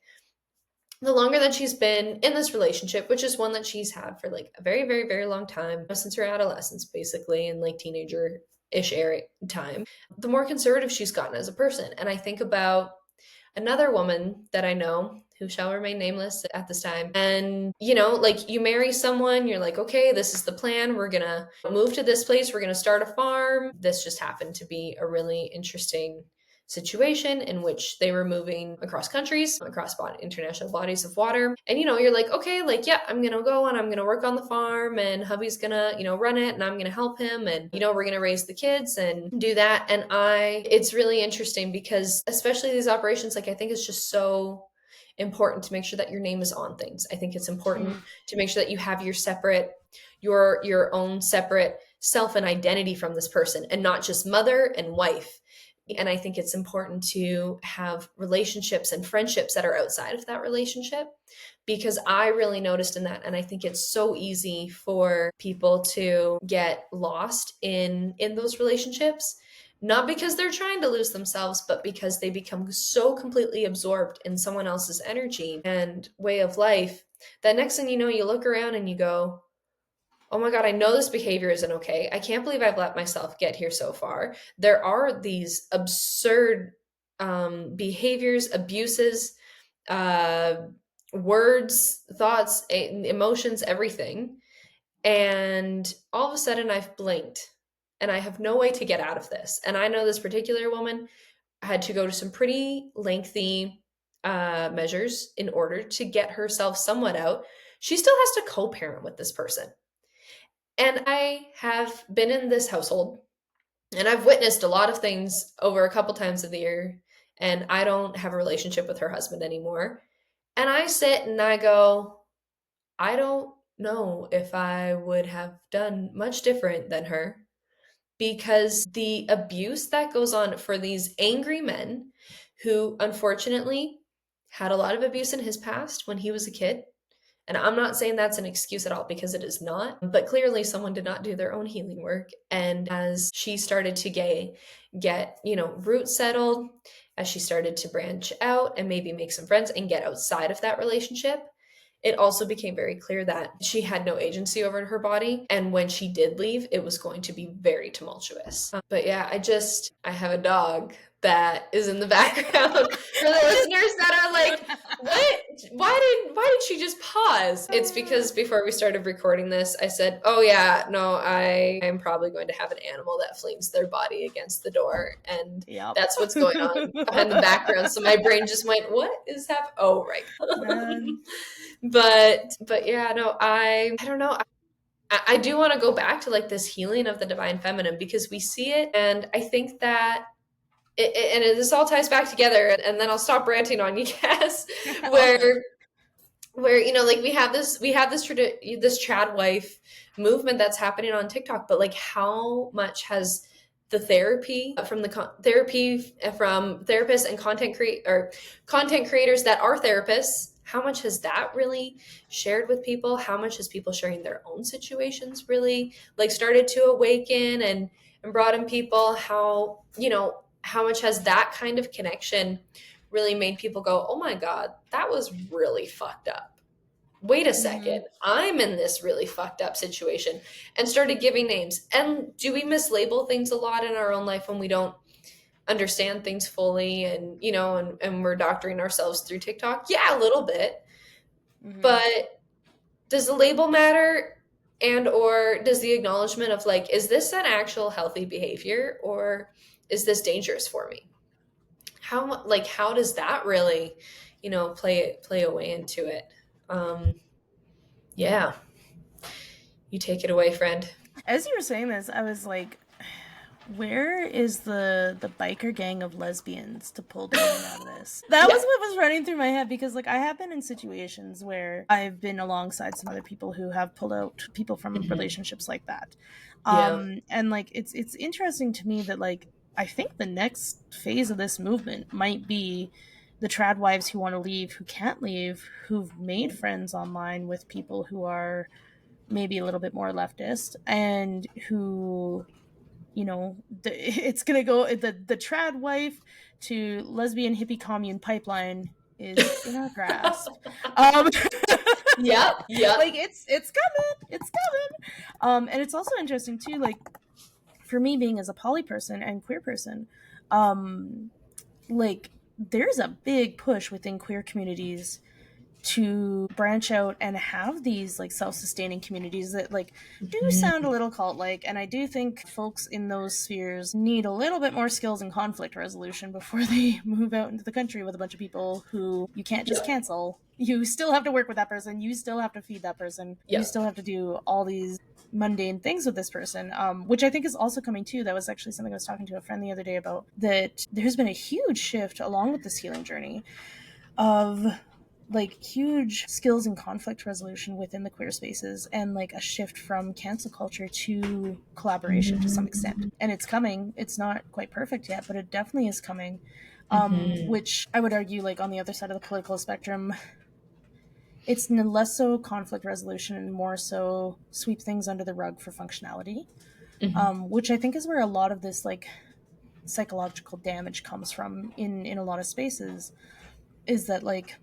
Speaker 2: The longer that she's been in this relationship, which is one that she's had for like a very, very, very long time, since her adolescence, basically, and like teenager ish area time, the more conservative she's gotten as a person. And I think about another woman that I know who shall remain nameless at this time. And, like you marry someone, you're like, okay, this is the plan. We're going to move to this place. We're going to start a farm. This just happened to be a really interesting situation in which they were moving across countries, across international bodies of water. And, you're like, okay, like, yeah, I'm going to go and I'm going to work on the farm, and hubby's going to, run it, and I'm going to help him. And, we're going to raise the kids and do that. And it's really interesting because, especially these operations, like, I think it's just so important to make sure that your name is on things. I think it's important
Speaker 3: Mm.
Speaker 2: to make sure that you have your own separate self and identity from this person, and not just mother and wife. And I think it's important to have relationships and friendships that are outside of that relationship, because I really noticed in that. And I think it's so easy for people to get lost in those relationships, not because they're trying to lose themselves, but because they become so completely absorbed in someone else's energy and way of life that next thing you know, you look around and you go, oh my God, I know this behavior isn't okay. I can't believe I've let myself get here so far. There are these absurd behaviors, abuses, uh, words, thoughts, emotions, everything. And all of a sudden, I've blinked and I have no way to get out of this. And I know this particular woman had to go to some pretty lengthy measures in order to get herself somewhat out. She still has to co parent with this person. And I have been in this household and I've witnessed a lot of things over a couple times of the year. And I don't have a relationship with her husband anymore. And I sit and I go, I don't know if I would have done much different than her, because the abuse that goes on for these angry men who unfortunately had a lot of abuse in his past when he was a kid. And I'm not saying that's an excuse at all, because it is not. But clearly, someone did not do their own healing work. And as she started to get roots settled, as she started to branch out and maybe make some friends and get outside of that relationship, it also became very clear that she had no agency over her body. And when she did leave, it was going to be very tumultuous. But yeah, I have a dog that is in the background for the listeners that are like, what? Why did she just pause? It's because before we started recording this, I said, oh yeah, no, I am probably going to have an animal that flings their body against the door. And
Speaker 3: Yep.
Speaker 2: that's what's going on behind the background. So my brain just went, what is happening? Oh, right.
Speaker 3: Man.
Speaker 2: But yeah, no, I don't know. I do want to go back to like this healing of the divine feminine, because we see it, and I think that this all ties back together, and then I'll stop ranting on you guys. where where like this trad wife movement that's happening on TikTok, but like how much has the therapy from therapists and content creators that are therapists, how much has that really shared with people? How much has people sharing their own situations really like started to awaken and brought in people? How much has that kind of connection really made people go, oh my God, that was really fucked up. Wait a second, I'm in this really fucked up situation, and started giving names. And do we mislabel things a lot in our own life when we don't understand things fully, and we're doctoring ourselves through TikTok? Yeah, a little bit. But does the label matter? And or does the acknowledgement of like, is this an actual healthy behavior, or is this dangerous for me? How does that really play a way into it? Yeah, you take it away, friend.
Speaker 3: As you were saying this, I was like, where is the biker gang of lesbians to pull Damon out of this? That was what was running through my head, because like I have been in situations where I've been alongside some other people who have pulled out people from relationships like that. And like it's interesting to me that like I think the next phase of this movement might be the trad wives who want to leave, who can't leave, who've made friends online with people who are maybe a little bit more leftist, and who it's gonna go the trad wife to lesbian hippie commune pipeline is in our grasp. um
Speaker 2: Yep.
Speaker 3: like it's coming. And it's also interesting too, like for me being as a poly person and queer person, like there's a big push within queer communities to branch out and have these like self-sustaining communities that like do sound a little cult-like, and I do think folks in those spheres need a little bit more skills in conflict resolution before they move out into the country with a bunch of people who you can't just cancel. You still have to work with that person, you still have to feed that person, you still have to do all these mundane things with this person, which I think is also coming too. That was actually something I was talking to a friend the other day about, that there's been a huge shift along with this healing journey of like huge skills in conflict resolution within the queer spaces, and like a shift from cancel culture to collaboration to some extent. And it's coming. It's not quite perfect yet, but it definitely is coming. Which I would argue, like on the other side of the political spectrum, it's less so conflict resolution and more so sweep things under the rug for functionality. Which I think is where a lot of this like psychological damage comes from in a lot of spaces, is that like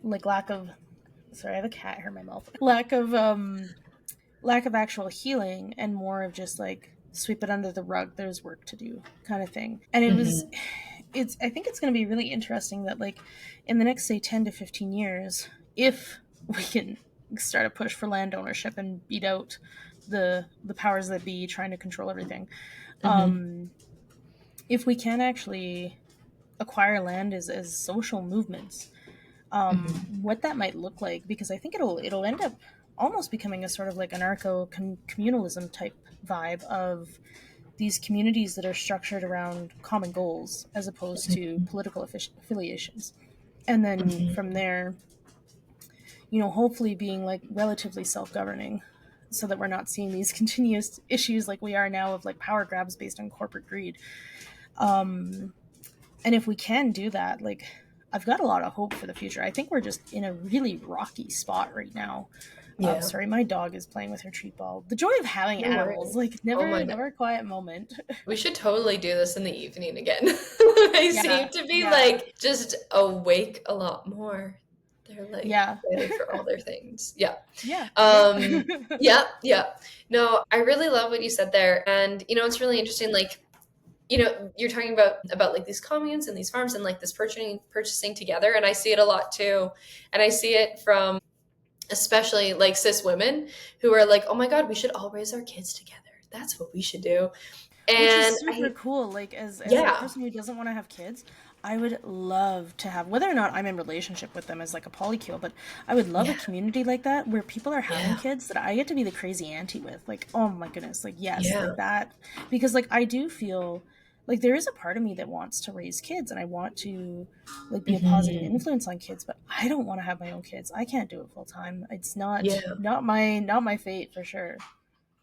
Speaker 3: lack of, sorry, I have a cat here in my mouth, lack of lack of actual healing and more of just like sweep it under the rug, there's work to do kind of thing. And it was
Speaker 2: Hmm.
Speaker 3: it's I think it's going to be really interesting that like in the next say 10 to 15 years, if we can start a push for land ownership and beat out the powers that be trying to control everything,
Speaker 2: Hmm.
Speaker 3: if we can actually acquire land as social movements,
Speaker 2: Hmm.
Speaker 3: what that might look like, because I think it'll end up almost becoming a sort of like anarcho communalism type vibe of these communities that are structured around common goals as opposed to political affiliations. And then
Speaker 2: Hmm.
Speaker 3: from there, hopefully being like relatively self-governing so that we're not seeing these continuous issues like we are now of like power grabs based on corporate greed. And if we can do that, like I've got a lot of hope for the future. I think we're just in a really rocky spot right now.
Speaker 2: Yeah.
Speaker 3: Sorry, my dog is playing with her treat ball. The joy of having
Speaker 2: No
Speaker 3: animals,
Speaker 2: worries.
Speaker 3: like
Speaker 2: Oh my
Speaker 3: never a quiet moment.
Speaker 2: We should totally do this in the evening again. They seem
Speaker 3: Yeah,
Speaker 2: to be
Speaker 3: yeah,
Speaker 2: like just awake a lot more. They're like
Speaker 3: yeah,
Speaker 2: ready for all their things. Yeah.
Speaker 3: yeah, yeah.
Speaker 2: Um, yeah, yeah. No, I really love what you said there. And it's really interesting, like, you're talking about like these communes and these farms and like this purchasing together. And I see it a lot too. And I see it from especially like cis women who are like, oh my God, we should all raise our kids together. That's what we should do.
Speaker 3: Which is
Speaker 2: And
Speaker 3: super cool. Like as a
Speaker 2: yeah,
Speaker 3: person who doesn't want to have kids, I would love to have, whether or not I'm in relationship with them as like a polycule, but I would love a
Speaker 2: yeah,
Speaker 3: community like that where people are having
Speaker 2: yeah,
Speaker 3: kids that I get to be the crazy auntie with. Like, oh my goodness, like yes,
Speaker 2: yeah.
Speaker 3: like that, because like I do feel like there is a part of me that wants to raise kids and I want to like be a positive
Speaker 2: Hmm.
Speaker 3: influence on kids, but I don't want to have my own kids. I can't do it full time. It's
Speaker 2: Yeah.
Speaker 3: not my fate for sure.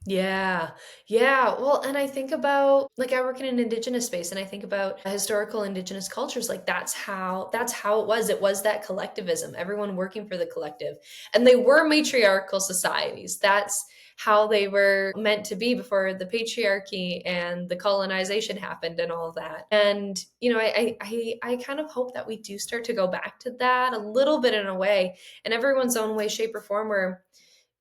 Speaker 2: Yeah. Yeah. Well, and I think about like I work in an indigenous space and I think about historical indigenous cultures like that's how it was. It was that collectivism, everyone working for the collective. And they were matriarchal societies. That's how they were meant to be before the patriarchy and the colonization happened and all of that. And I kind of hope that we do start to go back to that a little bit in a way, in everyone's own way, shape, or form where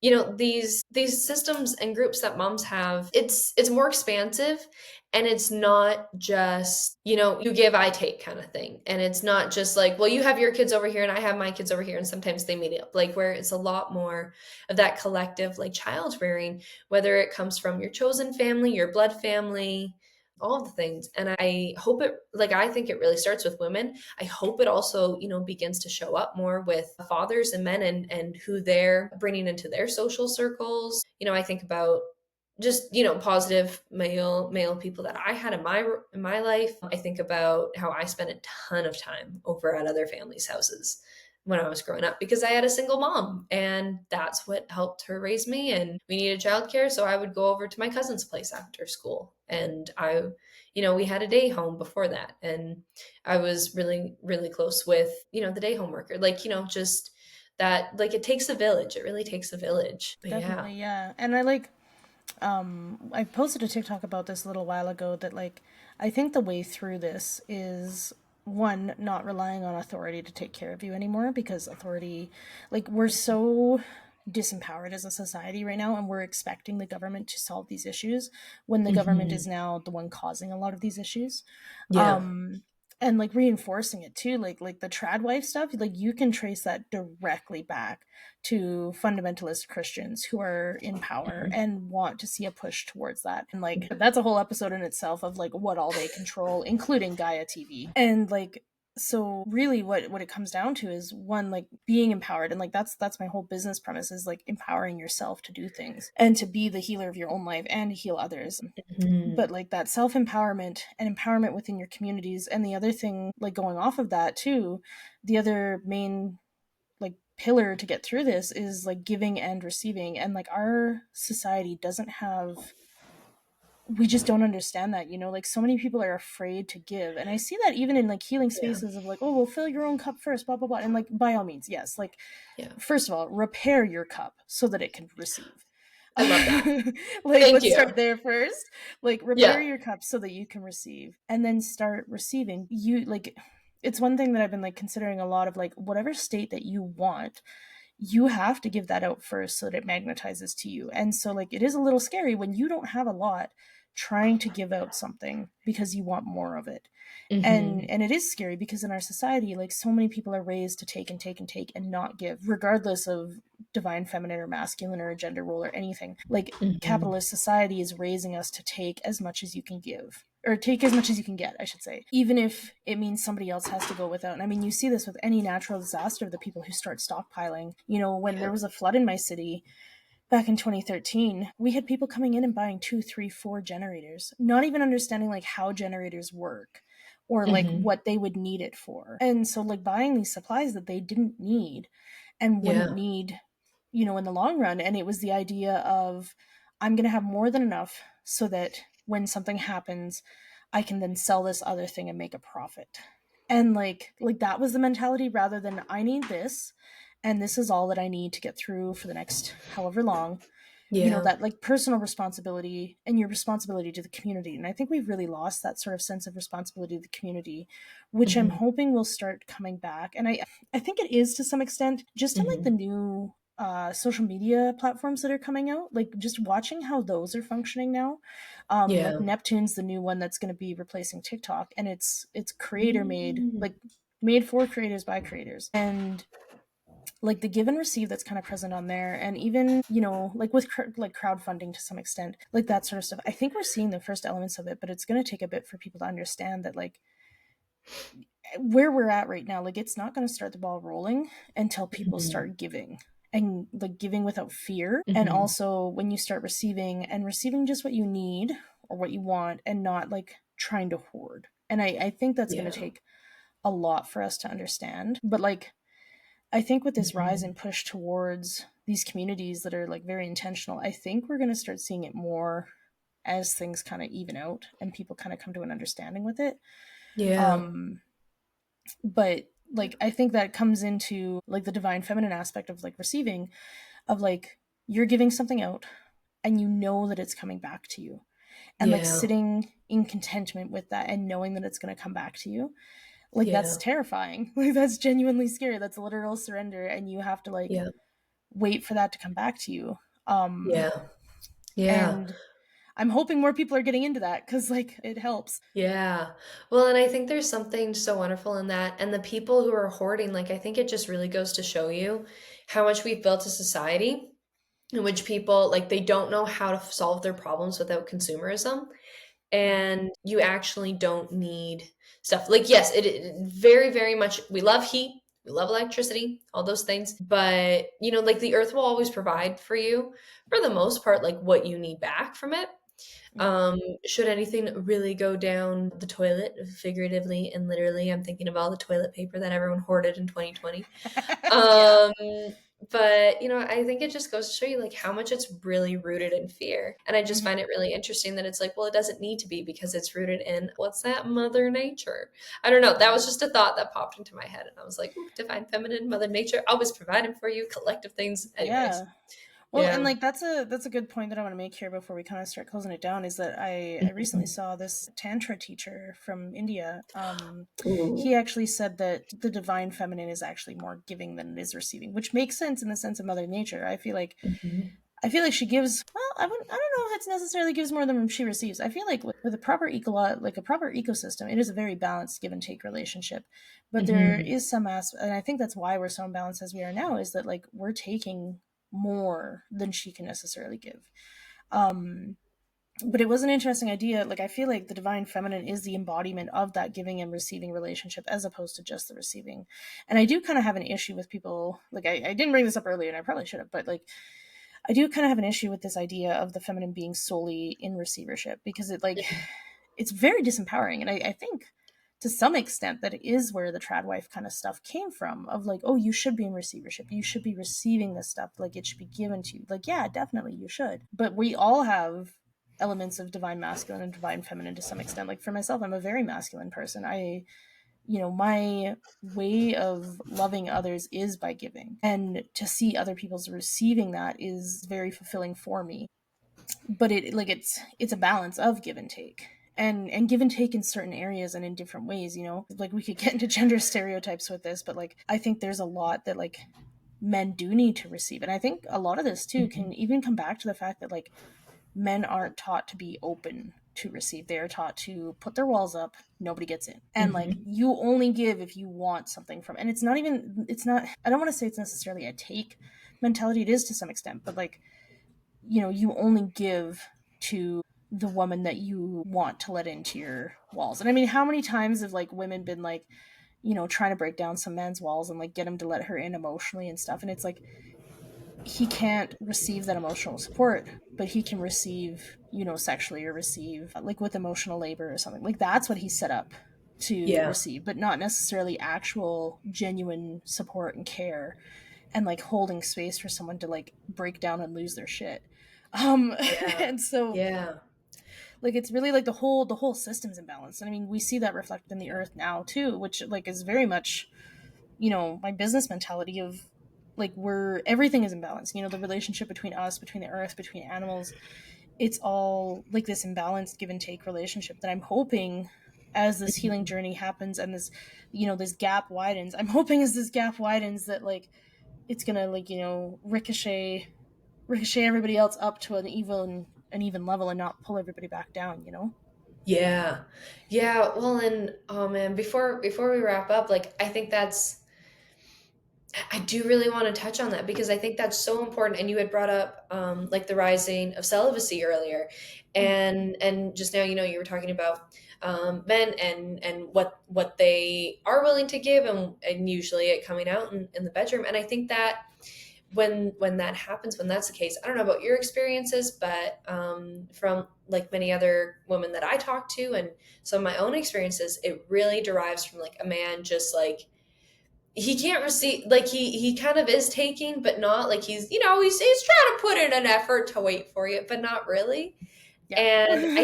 Speaker 2: these systems and groups that moms have, it's more expansive, and it's not just you give, I take kind of thing, and it's not just like, well, you have your kids over here and I have my kids over here and sometimes they meet up, like where it's a lot more of that collective like child rearing, whether it comes from your chosen family, your blood family, all of the things. And I hope it, like, I think it really starts with women. I hope it also, begins to show up more with fathers and men, and who they're bringing into their social circles. I think about just, positive male people that I had in my life. I think about how I spent a ton of time over at other families' houses when I was growing up because I had a single mom and that's what helped her raise me, and we needed childcare, so I would go over to my cousin's place after school, and we had a day home before that, and I was really really close with the day home worker, like just that, like, it takes a village, it really takes a village. But yeah.
Speaker 3: Definitely, yeah. And I posted a TikTok about this a little while ago that like I think the way through this is one, not relying on authority to take care of you anymore, because authority, like we're so disempowered as a society right now and we're expecting the government to solve these issues when the government
Speaker 2: Hmm.
Speaker 3: is now the one causing a lot of these issues.
Speaker 2: Yeah.
Speaker 3: um and like reinforcing it too, like the trad wife stuff, like you can trace that directly back to fundamentalist Christians who are in power
Speaker 2: Mhm.
Speaker 3: and want to see a push towards that. And like that's a whole episode in itself of like what all they control, including Gaia TV. And like so really what it comes down to is one, like being empowered, and like that's my whole business premise, is like empowering yourself to do things and to be the healer of your own life and heal others.
Speaker 2: Mhm.
Speaker 3: But like that self-empowerment and empowerment within your communities, and the other thing like going off of that too, the other main like pillar to get through this is like giving and receiving. And like our society doesn't have, we just don't understand that, like so many people are afraid to give. And I see that even in like healing
Speaker 2: Yeah.
Speaker 3: spaces of like, oh well, fill your own cup first, blah blah blah. And like by all means, yes, like
Speaker 2: Yeah.
Speaker 3: first of all, repair your cup so that it can receive.
Speaker 2: I love that.
Speaker 3: Like
Speaker 2: Thank
Speaker 3: let's
Speaker 2: you.
Speaker 3: start there first. Like repair
Speaker 2: Yeah.
Speaker 3: your cup so that you can receive, and then start receiving. You like, it's one thing that I've been like considering a lot of, like whatever state that you want, you have to give that out first so that it magnetizes to you. And so like it is a little scary when you don't have a lot trying to give out something because you want more of it.
Speaker 2: Mm-hmm.
Speaker 3: And it is scary because in our society like so many people are raised to take and take and take and not give, regardless of divine feminine or masculine or a gender role or anything. Like
Speaker 2: Mm-hmm.
Speaker 3: capitalist society is raising us to take as much as you can give, or take as much as you can get, I should say, even if it means somebody else has to go without. And I mean, you see this with any natural disaster, the people who start stockpiling. You know, when
Speaker 2: Yeah.
Speaker 3: there was a flood in my city back in 2013, we had people coming in and buying 2, 3, 4 generators, not even understanding like how generators work or like
Speaker 2: Mm-hmm.
Speaker 3: what they would need it for. And so like buying these supplies that they didn't need and wouldn't
Speaker 2: Yeah.
Speaker 3: need, you know, in the long run. And it was the idea of, I'm going to have more than enough so that when something happens, I can then sell this other thing and make a profit. And like that was the mentality, rather than I need this and this is all that I need to get through for the next however long. You know,
Speaker 2: Yeah.
Speaker 3: that like personal responsibility and your responsibility to the community. And I think we've really lost that sort of sense of responsibility to the community, which I'm
Speaker 2: Mm-hmm.
Speaker 3: hoping will start coming back. And I think it is to some extent, just in like the
Speaker 2: Mm-hmm.
Speaker 3: new social media platforms that are coming out, like just watching how those are functioning now. Like
Speaker 2: Yeah.
Speaker 3: Neptune's the new one that's going to be replacing TikTok, and it's creator made,
Speaker 2: Mm.
Speaker 3: like made for creators by creators. And like the give and receive that's kind of present on there, and even, you know, like with like crowdfunding to some extent, like that sort of stuff, I think we're seeing the first elements of it, but it's going to take a bit for people to understand that like where we're at right now, like it's not going to start the ball rolling until people
Speaker 2: Mm-hmm.
Speaker 3: start giving, and like giving without fear. And
Speaker 2: Mm-hmm.
Speaker 3: also when you start receiving and receiving just what you need or what you want, and not like trying to hoard. And I think that's going to
Speaker 2: Yeah.
Speaker 3: take a lot for us to understand. But like I think with this rise
Speaker 2: Mm-hmm.
Speaker 3: and push towards these communities that are like very intentional, I think we're going to start seeing it more as things kind of even out and people kind of come to an understanding with it.
Speaker 2: Yeah.
Speaker 3: Um, but like I think that comes into like the divine feminine aspect of like receiving, of like you're giving something out and you know that it's coming back to you, and like
Speaker 2: Yeah.
Speaker 3: sitting in contentment with that and knowing that it's going to come back to you, like that's
Speaker 2: Yeah.
Speaker 3: terrifying. Like that's genuinely scary. That's literal surrender, and you have to like
Speaker 2: Yeah.
Speaker 3: wait for that to come back to you. Um,
Speaker 2: Yeah. Yeah.
Speaker 3: and I'm hoping more people are getting into that because like it helps.
Speaker 2: Yeah. Well, and I think there's something so wonderful in that. And the people who are hoarding, like, I think it just really goes to show you how much we've built a society in which people, like, they don't know how to solve their problems without consumerism.
Speaker 3: Mm-hmm.
Speaker 2: And you actually don't need stuff. Like, yes, it very, very much, we love heat, we love electricity, all those things. But, you know, like, the earth will always provide for you, for the most part, like, what you need back from it.
Speaker 3: Mm-hmm.
Speaker 2: Should anything really go down the toilet, figuratively and literally, I'm thinking of all the toilet paper that everyone hoarded in 2020.
Speaker 3: Yeah.
Speaker 2: Um, but you know, I think it just goes to show you like how much it's really rooted in fear. And I just
Speaker 3: Mm-hmm.
Speaker 2: find it really interesting that it's like, well, it doesn't need to be because it's rooted in what's that, Mother Nature. I don't know. That was
Speaker 3: Yeah.
Speaker 2: just a thought that popped into my head, and I was like, ooh, divine feminine, Mother Nature, always providing for you, collective things. Anyways,
Speaker 3: Yeah. Well, and
Speaker 2: yeah.
Speaker 3: like that's a good point that I want to make here before we kind of start closing it down, is that I recently
Speaker 2: Mhm.
Speaker 3: saw this tantra teacher from India. He
Speaker 2: Ooh.
Speaker 3: actually said that the divine feminine is actually more giving than it is receiving, which makes sense in the sense of Mother Nature.
Speaker 2: Mhm.
Speaker 3: I feel like she gives. Well, I don't know if it's necessarily gives more than she receives. I feel like with a proper like a proper ecosystem, it is a very balanced give and take relationship. But there
Speaker 2: Mhm.
Speaker 3: is some aspect, and I think that's why we're so imbalanced as we are now. Is that like we're taking more than she can necessarily give. Um, but it was an interesting idea. Like I feel like the divine feminine is the embodiment of that giving and receiving relationship, as opposed to just the receiving. And I do kind of have an issue with people. Like I didn't bring this up earlier, and I probably should have, but like I do kind of have an issue with this idea of the feminine being solely in receivership, because it like it's very disempowering. And I think to some extent that it is where the trad wife kind of stuff came from, of like, oh, you should be in receivership, you should be receiving this stuff, like it should be given to you. Like, yeah, definitely you should. But we all have elements of divine masculine and divine feminine to some extent. Like for myself, I'm a very masculine person. You know, my way of loving others is by giving, and to see other people's receiving that is very fulfilling for me. But it like it's a balance of give and take, and give and take in certain areas and in different ways. You know, like we could get into gender stereotypes with this, but like I think there's a lot that like men do need to receive. And I think a lot of this too
Speaker 2: Mhm.
Speaker 3: can even come back to the fact that like men aren't taught to be open to receive. They are taught to put their walls up, nobody gets in. And like
Speaker 2: Mhm.
Speaker 3: you only give if you want something from, and it's not, I don't want to say it's necessarily a take mentality. It is to some extent, but like, you know, you only give to the woman that you want to let into your walls. And I mean, how many times have like women been like, you know, trying to break down some man's walls and like get him to let her in emotionally and stuff. And it's like he can't receive that emotional support, but he can receive, you know, sexually or receive like with emotional labor or something. Like that's what he's set up to
Speaker 2: Yeah.
Speaker 3: receive, but not necessarily actual genuine support and care and like holding space for someone to like break down and lose their shit. Um
Speaker 2: Yeah.
Speaker 3: and so
Speaker 2: Yeah.
Speaker 3: like it's really like the whole system's imbalanced. And I mean, we see that reflected in the earth now too, which like is very much, you know, my business mentality of like we're everything is imbalanced. You know, the relationship between us, between the earth, between animals, it's all like this imbalanced give and take relationship that I'm hoping as this healing
Speaker 2: Mhm.
Speaker 3: journey happens and this, you know, this gap widens. I'm hoping as this gap widens that like it's gonna like, you know, ricochet everybody else up to an even level and not pull everybody back down, you know?
Speaker 2: Yeah. Yeah. Well, and oh man, before we wrap up, like I think that's I do really want to touch on that because I think that's so important. And you had brought up like the rising of celibacy earlier,
Speaker 3: Mm.
Speaker 2: and just now, you know, you were talking about men and what they are willing to give, and usually it coming out in the bedroom. And I think that when that happens, when that's the case, I don't know about your experiences, but from like many other women that I talk to and some of my own experiences, it really derives from like a man just like he can't receive like he kind of is taking but not like he's you know he's trying to put in an effort to wait for you but not really.
Speaker 3: Yeah.
Speaker 2: And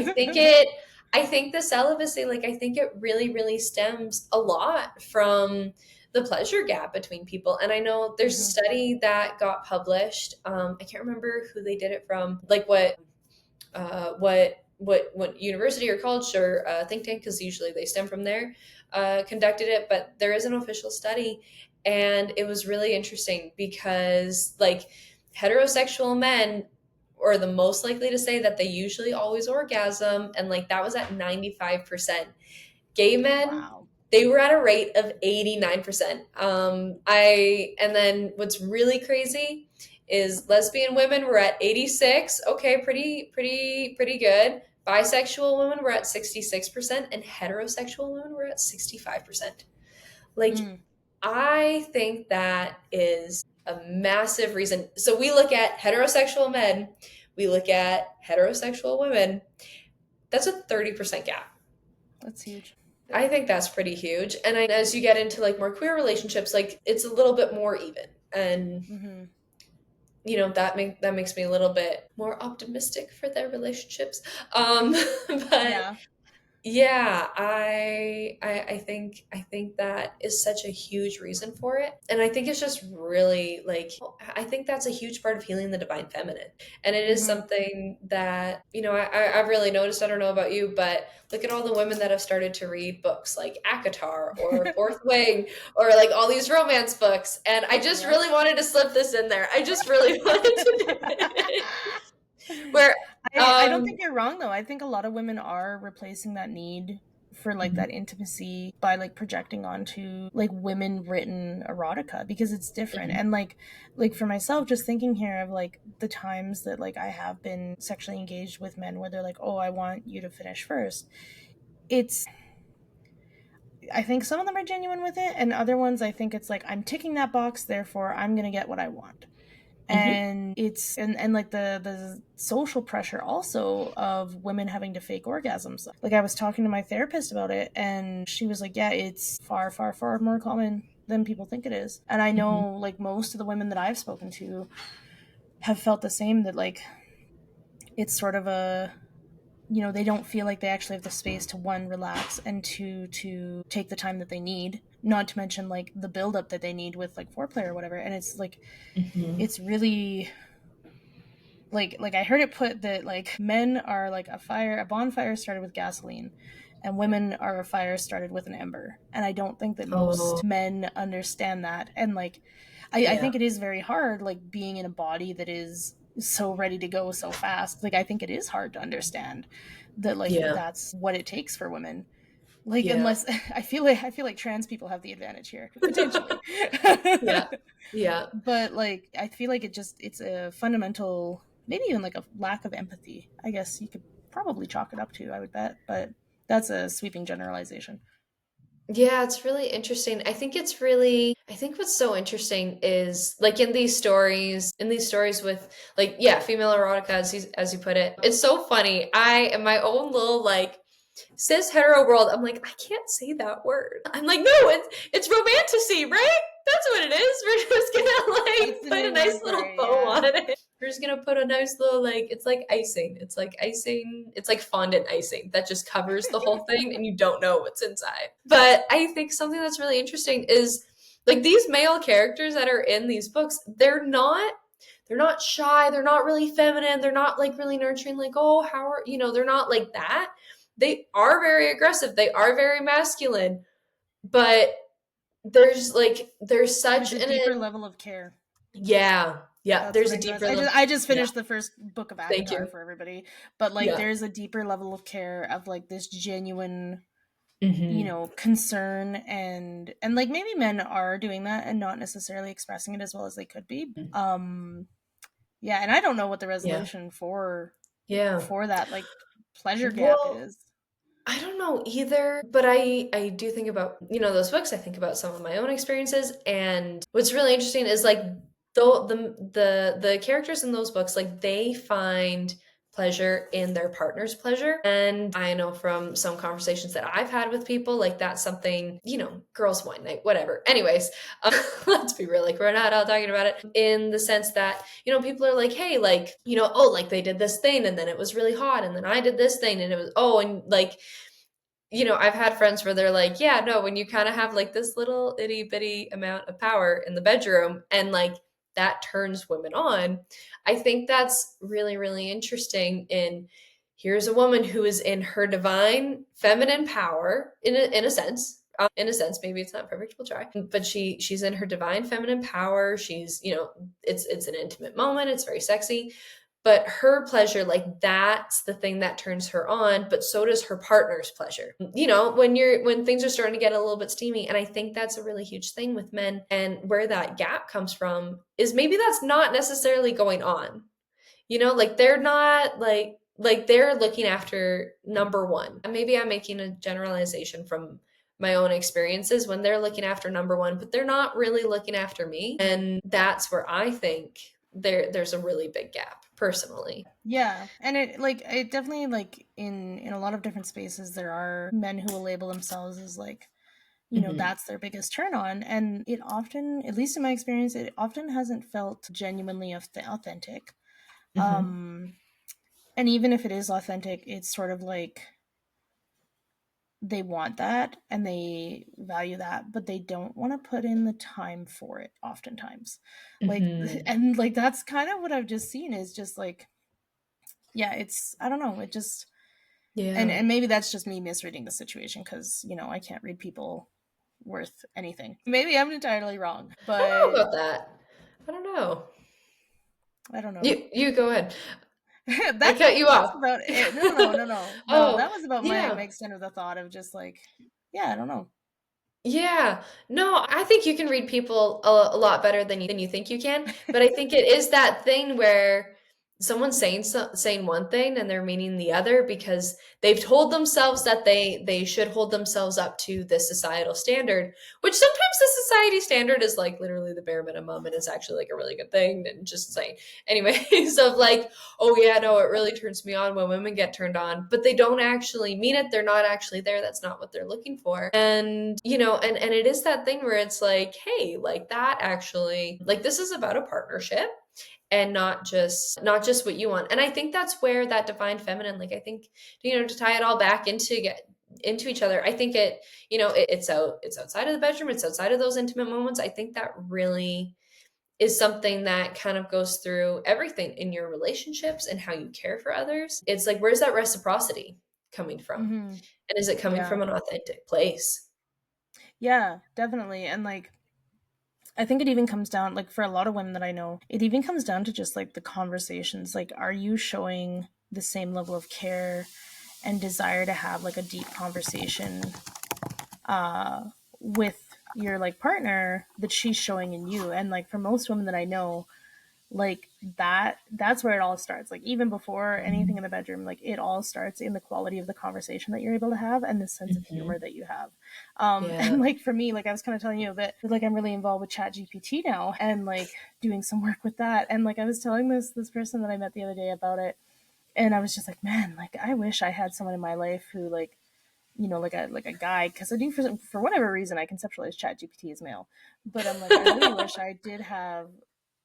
Speaker 2: I think the celibacy, like I think it really stems a lot from the pleasure gap between people. And I know there's a
Speaker 3: Hmm.
Speaker 2: study that got published, I can't remember who they did it from, like what university or college or think tank, because usually they stem from there, conducted it, but there is an official study, and it was really interesting because like heterosexual men are the most likely to say that they usually always orgasm, and like that was at 95%. Gay men,
Speaker 3: Wow.
Speaker 2: they were at a rate of 89%. I and then what's really crazy is lesbian women were at 86. Okay, pretty good. Bisexual women were at 66%, and heterosexual women were at 65%. Like,
Speaker 3: Mm.
Speaker 2: I think that is a massive reason. So we look at heterosexual men, we look at heterosexual women. That's a 30% gap.
Speaker 3: That's huge.
Speaker 2: I think that's pretty huge. And as you get into like more queer relationships, like it's a little bit more even. And
Speaker 3: Hmm.
Speaker 2: you know, that makes me a little bit more optimistic for their relationships. But
Speaker 3: Yeah.
Speaker 2: yeah, I think that is such a huge reason for it. And I think it's just really like I think that's a huge part of healing the divine feminine. And it is
Speaker 3: Hmm.
Speaker 2: something that, you know, I've really noticed. I don't know about you, but look at all the women that have started to read books like ACOTAR or Fourth Wing or like all these romance books. And I just
Speaker 3: Yep.
Speaker 2: really wanted to slip this in there. I just really wanted to do it. Where
Speaker 3: I don't
Speaker 2: um
Speaker 3: think you're wrong though. I think a lot of women are replacing that need for like
Speaker 2: mhm,
Speaker 3: that intimacy by like projecting onto like women written erotica because it's different.
Speaker 2: mhm,
Speaker 3: And like for myself just thinking here of like the times that like I have been sexually engaged with men where they're like, "Oh, I want you to finish first." It's I think some of them are genuine with it and other ones I think it's like I'm ticking that box therefore I'm going to get what I want.
Speaker 2: mhm,
Speaker 3: And it's and like the social pressure also of women having to fake orgasms. Like I was talking to my therapist about it and she was like, yeah, it's far more common than people think it is. And I
Speaker 2: mhm.
Speaker 3: know like most of the women that I've spoken to have felt the same, that like it's sort of a, you know, they don't feel like they actually have the space to one, relax, and two, to take the time that they need, not to mention like the buildup that they need with like foreplay or whatever. And it's like
Speaker 2: Mhm.
Speaker 3: it's really like I heard it put that like men are like a bonfire started with gasoline, and women are a fire started with an ember. And I don't think that
Speaker 2: Oh,
Speaker 3: most men understand that. And like, I
Speaker 2: yeah.
Speaker 3: think it is very hard, like being in a body that is so ready to go so fast. Like, I think it is hard to understand that, like,
Speaker 2: Yeah.
Speaker 3: that's what it takes for women. Like,
Speaker 2: Yeah.
Speaker 3: unless I feel like trans people have the advantage here, potentially.
Speaker 2: Yeah. Yeah.
Speaker 3: But like, I feel like it's a fundamental, maybe even like a lack of empathy, I guess you could probably chalk it up to, I would bet, but that's a sweeping generalization.
Speaker 2: Yeah, it's really interesting. I think what's so interesting is like in these stories with like, yeah, female erotica, as you put it, it's so funny. I am my own little like cis hetero world. I'm like, I can't say that word. I'm like, no, it's romanticy, right? That's what it is. We're just gonna
Speaker 3: That's
Speaker 2: like
Speaker 3: the
Speaker 2: put a
Speaker 3: new word
Speaker 2: nice
Speaker 3: for
Speaker 2: little
Speaker 3: it,
Speaker 2: bow
Speaker 3: yeah.
Speaker 2: on it. We're just gonna put a nice little like it's like icing. It's like icing. It's like fondant icing that just covers the whole thing and you don't know what's inside. But I think something that's really interesting is like these male characters that are in these books, they're not shy, they're not really feminine, they're not like really nurturing, like, oh, how are they're not like that. They are very aggressive, they are very masculine, but there's
Speaker 3: There's
Speaker 2: such
Speaker 3: a
Speaker 2: an
Speaker 3: deeper level of care.
Speaker 2: yeah, yeah,
Speaker 3: That's
Speaker 2: there's
Speaker 3: what
Speaker 2: a
Speaker 3: I
Speaker 2: deeper
Speaker 3: realized. I
Speaker 2: level.
Speaker 3: just I just
Speaker 2: Yeah,
Speaker 3: finished the first book of
Speaker 2: thank
Speaker 3: Avatar
Speaker 2: you.
Speaker 3: for everybody, but like,
Speaker 2: Yeah.
Speaker 3: there's a deeper level of care of like this genuine,
Speaker 2: Hmm.
Speaker 3: concern, and like, maybe men are doing that and not necessarily expressing it as well as they could be. Yeah, and I don't know what the
Speaker 2: Yeah.
Speaker 3: resolution
Speaker 2: Yeah.
Speaker 3: for that, like, pleasure gap
Speaker 2: Well,
Speaker 3: is.
Speaker 2: I don't know either, but I do think about, those books. I think about some of my own experiences, and what's really interesting is like the characters in those books, like they find pleasure in their partner's pleasure. And I know from some conversations that I've had with people, like that's something, girls one night, whatever. Anyways, let's be real, like we're not all talking about it in the sense that, people are like, hey, like, oh, like they did this thing and then it was really hot and then I did this thing and it was, oh, and like, I've had friends where they're like, yeah, no, when you kind of have like this little itty bitty amount of power in the bedroom and like that turns women on. I think that's really, really interesting. In here's a woman who is in her divine feminine power in a sense. In a sense, maybe it's not perfect. We'll try, but she's in her divine feminine power. She's, it's an intimate moment. It's very sexy, but her pleasure, like that's the thing that turns her on, but so does her partner's pleasure, when things are starting to get a little bit steamy. And I think that's a really huge thing with men, and where that gap comes from is maybe that's not necessarily going on, like they're not like they're looking after number one. Maybe I'm making a generalization from my own experiences when they're looking after number one, but they're not really looking after me. And that's where I think there's a really big gap personally.
Speaker 3: Yeah, and it definitely, like, in a lot of different spaces there are men who will label themselves as like,
Speaker 2: Hmm.
Speaker 3: that's their biggest turn on, and it often, at least in my experience, it often hasn't felt genuinely authentic.
Speaker 2: Hmm.
Speaker 3: Um and even if it is authentic, it's sort of like they want that and they value that, but they don't want to put in the time for it oftentimes. Like,
Speaker 2: Hmm.
Speaker 3: and like, that's kind of what I've just seen, is just like, yeah, it's, I don't know, it just,
Speaker 2: Yeah.
Speaker 3: and maybe that's just me misreading the situation, because I can't read people worth anything. Maybe I'm entirely wrong,
Speaker 2: I don't know
Speaker 3: but
Speaker 2: about that. I don't know.
Speaker 3: I don't know.
Speaker 2: You go ahead. I
Speaker 3: that's
Speaker 2: cut you
Speaker 3: that's
Speaker 2: off.
Speaker 3: about it. No, no, no, no, no.
Speaker 2: Oh,
Speaker 3: That was about my
Speaker 2: yeah.
Speaker 3: extent of the thought of just like, yeah, I don't know.
Speaker 2: Yeah. No, I think you can read people a lot better than you think you can. But I think it is that thing where someone's saying one thing and they're meaning the other because they've told themselves that they should hold themselves up to this societal standard, which sometimes the society standard is like literally the bare minimum and is actually like a really good thing and just saying anyways of like, oh yeah, no, it really turns me on when women get turned on, but they don't actually mean it. They're not actually there. That's not what they're looking for. And, and it is that thing where it's like, hey, like that actually, like this is about a partnership and not just what you want. And I think that's where that divine feminine, like I think, to tie it all back into each other, I think it's outside of the bedroom, it's outside of those intimate moments. I think that really is something that kind of goes through everything in your relationships and how you care for others. It's like, where's that reciprocity coming from?
Speaker 3: Mm-hmm.
Speaker 2: And is it coming
Speaker 3: Yeah.
Speaker 2: from an authentic place?
Speaker 3: Yeah, definitely. And like I think it even comes down, like, for a lot of women that I know, it even comes down to just like the conversations. Like, are you showing the same level of care and desire to have like a deep conversation with your like partner that she's showing in you? And like for most women that I know, like that's where it all starts. Like even before anything in the bedroom, like it all starts in the quality of the conversation that you're able to have and the sense of humor
Speaker 2: Mhm.
Speaker 3: that you have.
Speaker 2: Yeah.
Speaker 3: And like for me, like I was kind of telling you that like I'm really involved with chat gpt now and like doing some work with that. And like I was telling this person that I met the other day about it, and I was just like, man, like I wish I had someone in my life who like, you know, like a guy, because I do for whatever reason I conceptualize chat gpt as male, but I'm like I really wish I did have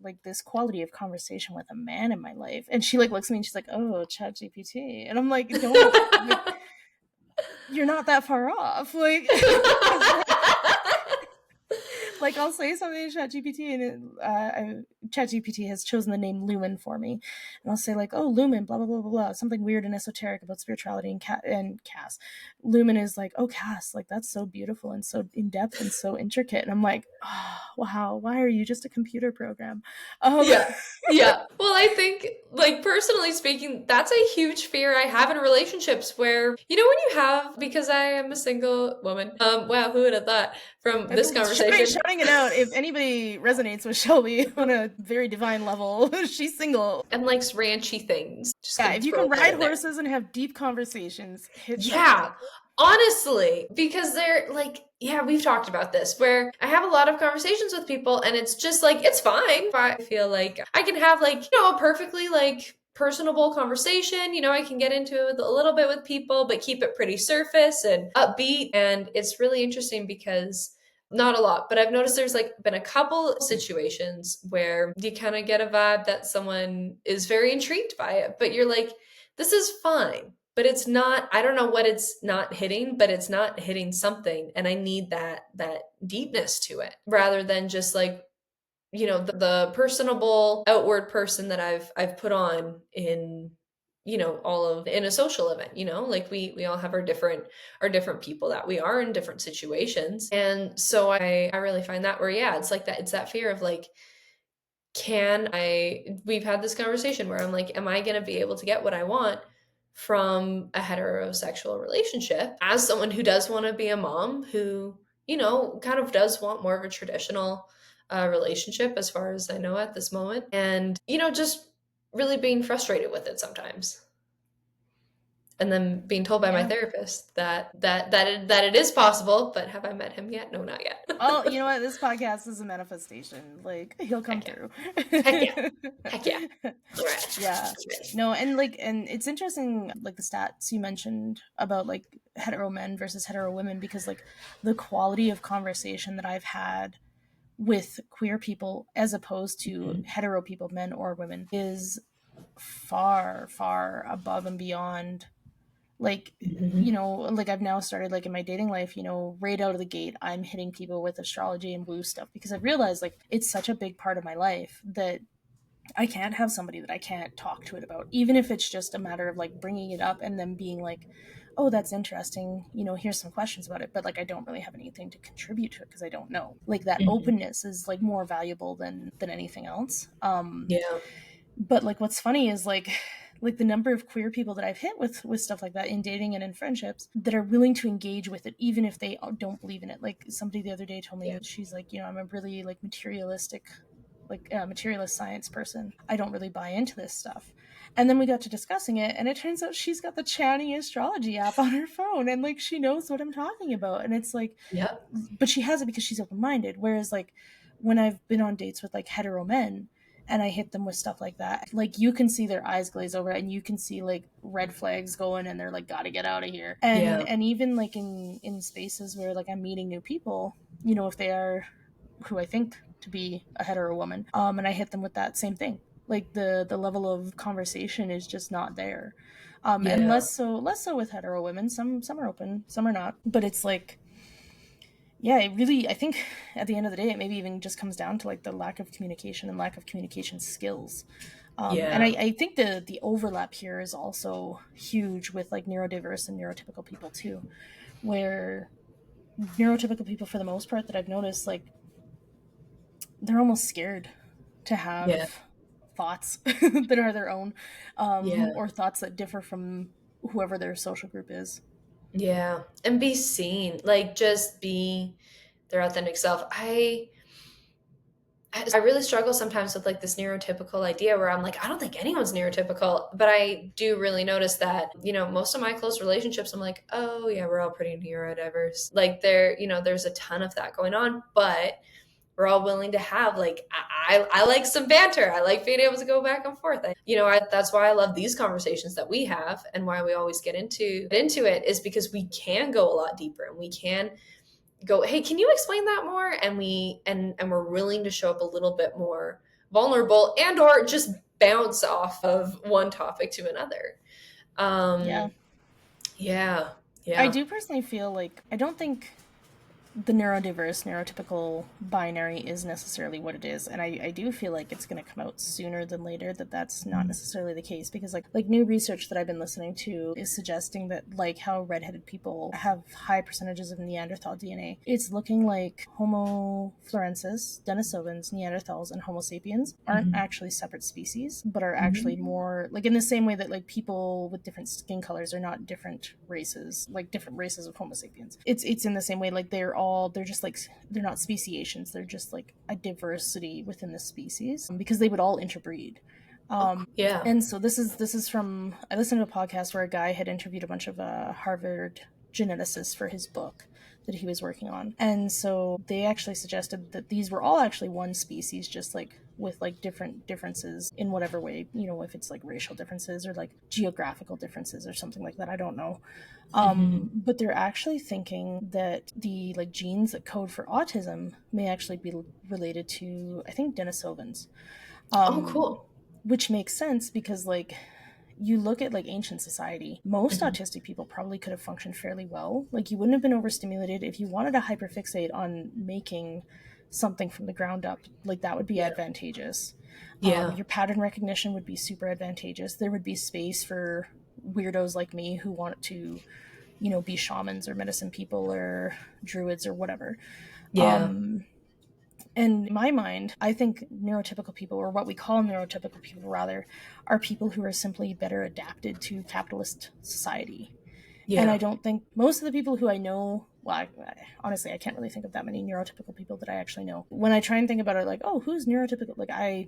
Speaker 3: like this quality of conversation with a man in my life. And she like looks at me and she's like, oh, chat gpt. And I'm like, don't, like, you're not that far off, like because like I'll say something to ChatGPT and ChatGPT has chosen the name Lumen for me, and I'll say like, "Oh, Lumen, blah blah blah blah blah," something weird and esoteric about spirituality and Cass. Lumen is like, "Oh, Cass, like that's so beautiful and so in depth and so intricate," and I'm like, "Oh, wow, why are you just a computer program?" Um,
Speaker 2: Yeah. Yeah. Well, I think, like, personally speaking, that's a huge fear I have in relationships where, you know, when you have, because I am a single woman, wow, who would have thought from this conversation?
Speaker 3: shouting it out. If anybody resonates with Shelby on a very divine level, she's single.
Speaker 2: And likes ranchy things. Just
Speaker 3: Yeah,
Speaker 2: gonna
Speaker 3: if you
Speaker 2: throw
Speaker 3: can
Speaker 2: that
Speaker 3: ride
Speaker 2: in there.
Speaker 3: horses and have deep conversations, hit Shelby
Speaker 2: Yeah,
Speaker 3: up.
Speaker 2: honestly, because they're like, yeah, we've talked about this where I have a lot of conversations with people and it's just like, it's fine. If I feel like I can have like, you know, a perfectly like personable conversation. You know, I can get into it a little bit with people, but keep it pretty surface and upbeat. And it's really interesting because not a lot, but I've noticed there's like been a couple situations where you kind of get a vibe that someone is very intrigued by it, but you're like, this is fine, but it's not, I don't know what it's not hitting, but it's not hitting something, and I need that deepness to it rather than just like, you know, the personable outward person that I've put on in, you know, all of in a social event. You know, like we all have our different people that we are in different situations. And so I really find that where, yeah, it's like that, it's that fear of like, can I, we've had this conversation where I'm like, am I going to be able to get what I want from a heterosexual relationship as someone who does want to be a mom, who, you know, kind of does want more of a traditional relationship as far as I know at this moment. And, you know, just really being frustrated with it sometimes. And then being told by my
Speaker 3: Yeah.
Speaker 2: therapist that it is possible, but have I met him yet? No, not yet.
Speaker 3: Well, you know what? This podcast is a manifestation. Like, he'll come
Speaker 2: Heck yeah.
Speaker 3: through.
Speaker 2: Heck yeah. Heck yeah. All right.
Speaker 3: Yeah. No, and like, and it's interesting, like the stats you mentioned about like hetero men versus hetero women, because like the quality of conversation that I've had with queer people as opposed to
Speaker 2: Mhm.
Speaker 3: hetero people, men or women, is far, far above and beyond. Like, you
Speaker 2: Mhm.
Speaker 3: know, like I've now started like in my dating life, you know, right out of the gate, I'm hitting people with astrology and woo stuff because I've realized like it's such a big part of my life that I can't have somebody that I can't talk to it about, even if it's just a matter of like bringing it up and then being like, oh, that's interesting. You know, here's some questions about it, but like I don't really have anything to contribute to it because I don't know. Like that
Speaker 2: Mhm.
Speaker 3: openness is like more valuable than anything else.
Speaker 2: Yeah.
Speaker 3: But like what's funny is like the number of queer people that I've hit with stuff like that in dating and in friendships that are willing to engage with it even if they don't believe in it. Like somebody the other day told me,
Speaker 2: Yeah.
Speaker 3: she's like, you know, I'm a really like materialistic, like materialist science person. I don't really buy into this stuff. And then we got to discussing it, and it turns out she's got the chatty astrology app on her phone, and like she knows what I'm talking about. And it's like,
Speaker 2: Yep.
Speaker 3: but she has it because she's open minded. Whereas like when I've been on dates with like hetero men and I hit them with stuff like that, like you can see their eyes glaze over and you can see like red flags going and they're like, gotta get out of here.
Speaker 2: Yeah.
Speaker 3: And even like in spaces where like I'm meeting new people, you know, if they are who I think to be a hetero woman, and I hit them with that same thing. Like the level of conversation is just not there. And
Speaker 2: Yeah.
Speaker 3: less so with hetero women. Some are open, some are not. But it's like, yeah, it really, I think at the end of the day, it maybe even just comes down to like the lack of communication and lack of communication skills. And
Speaker 2: Yeah.
Speaker 3: I think the overlap here is also huge with like neurodiverse and neurotypical people too, where neurotypical people, for the most part, that I've noticed, like they're almost scared to
Speaker 2: Yeah.
Speaker 3: have thoughts that are their own,
Speaker 2: Yeah.
Speaker 3: or thoughts that differ from whoever their social group is.
Speaker 2: Yeah. And be seen. Like just be their authentic self. I really struggle sometimes with like this neurotypical idea where I'm like, I don't think anyone's neurotypical, but I do really notice that, most of my close relationships, I'm like, oh yeah, we're all pretty neurodiverse. Like there's a ton of that going on, but we're all willing to have like, I like some banter. I like being able to go back and forth. That's why I love these conversations that we have and why we always get into it is because we can go a lot deeper and we can go, hey, can you explain that more, and we're willing to show up a little bit more vulnerable and or just bounce off of one topic to another.
Speaker 3: Yeah.
Speaker 2: um yeah,
Speaker 3: I
Speaker 2: yeah.
Speaker 3: do personally feel like I don't think the neurodiverse neurotypical binary is necessarily what it is, and I do feel like it's going to come out sooner than later that that's not necessarily the case, because like new research that I've been listening to is suggesting that like how redheaded people have high percentages of Neanderthal DNA, it's looking like Homo florensis, Denisovans, Neanderthals, and Homo sapiens aren't
Speaker 2: Hmm.
Speaker 3: actually separate species but are actually
Speaker 2: Hmm.
Speaker 3: more like in the same way that like people with different skin colors are not different races, like different races of Homo sapiens. It's in the same way, like they're just like they're not speciations, they're just like a diversity within the species, because they would all interbreed.
Speaker 2: Oh, yeah.
Speaker 3: And so this is from, I listened to a podcast where a guy had interviewed a bunch of Harvard geneticists for his book that he was working on, and so they actually suggested that these were all actually one species, just like with like different differences in whatever way, if it's like racial differences or like geographical differences or something like that, I don't know.
Speaker 2: Hmm.
Speaker 3: But they're actually thinking that the like genes that code for autism may actually be related to, I think, Denisovans,
Speaker 2: Oh, cool.
Speaker 3: which makes sense because like you look at like ancient society, most
Speaker 2: Hmm.
Speaker 3: autistic people probably could have functioned fairly well. Like you wouldn't have been overstimulated if you wanted to hyperfixate on making something from the ground up. Like that would be
Speaker 2: Yeah.
Speaker 3: advantageous.
Speaker 2: Yeah.
Speaker 3: Your pattern recognition would be super advantageous. There would be space for weirdos like me who want to, be shamans or medicine people or druids or whatever.
Speaker 2: Yeah.
Speaker 3: And in my mind, I think neurotypical people, or what we call neurotypical people rather, are people who are simply better adapted to capitalist society. And I
Speaker 2: Yeah.
Speaker 3: don't think most of the people who I know, well, honestly, I can't really think of that many neurotypical people that I actually know. When I try and think about it, like, oh, who's neurotypical? Like, I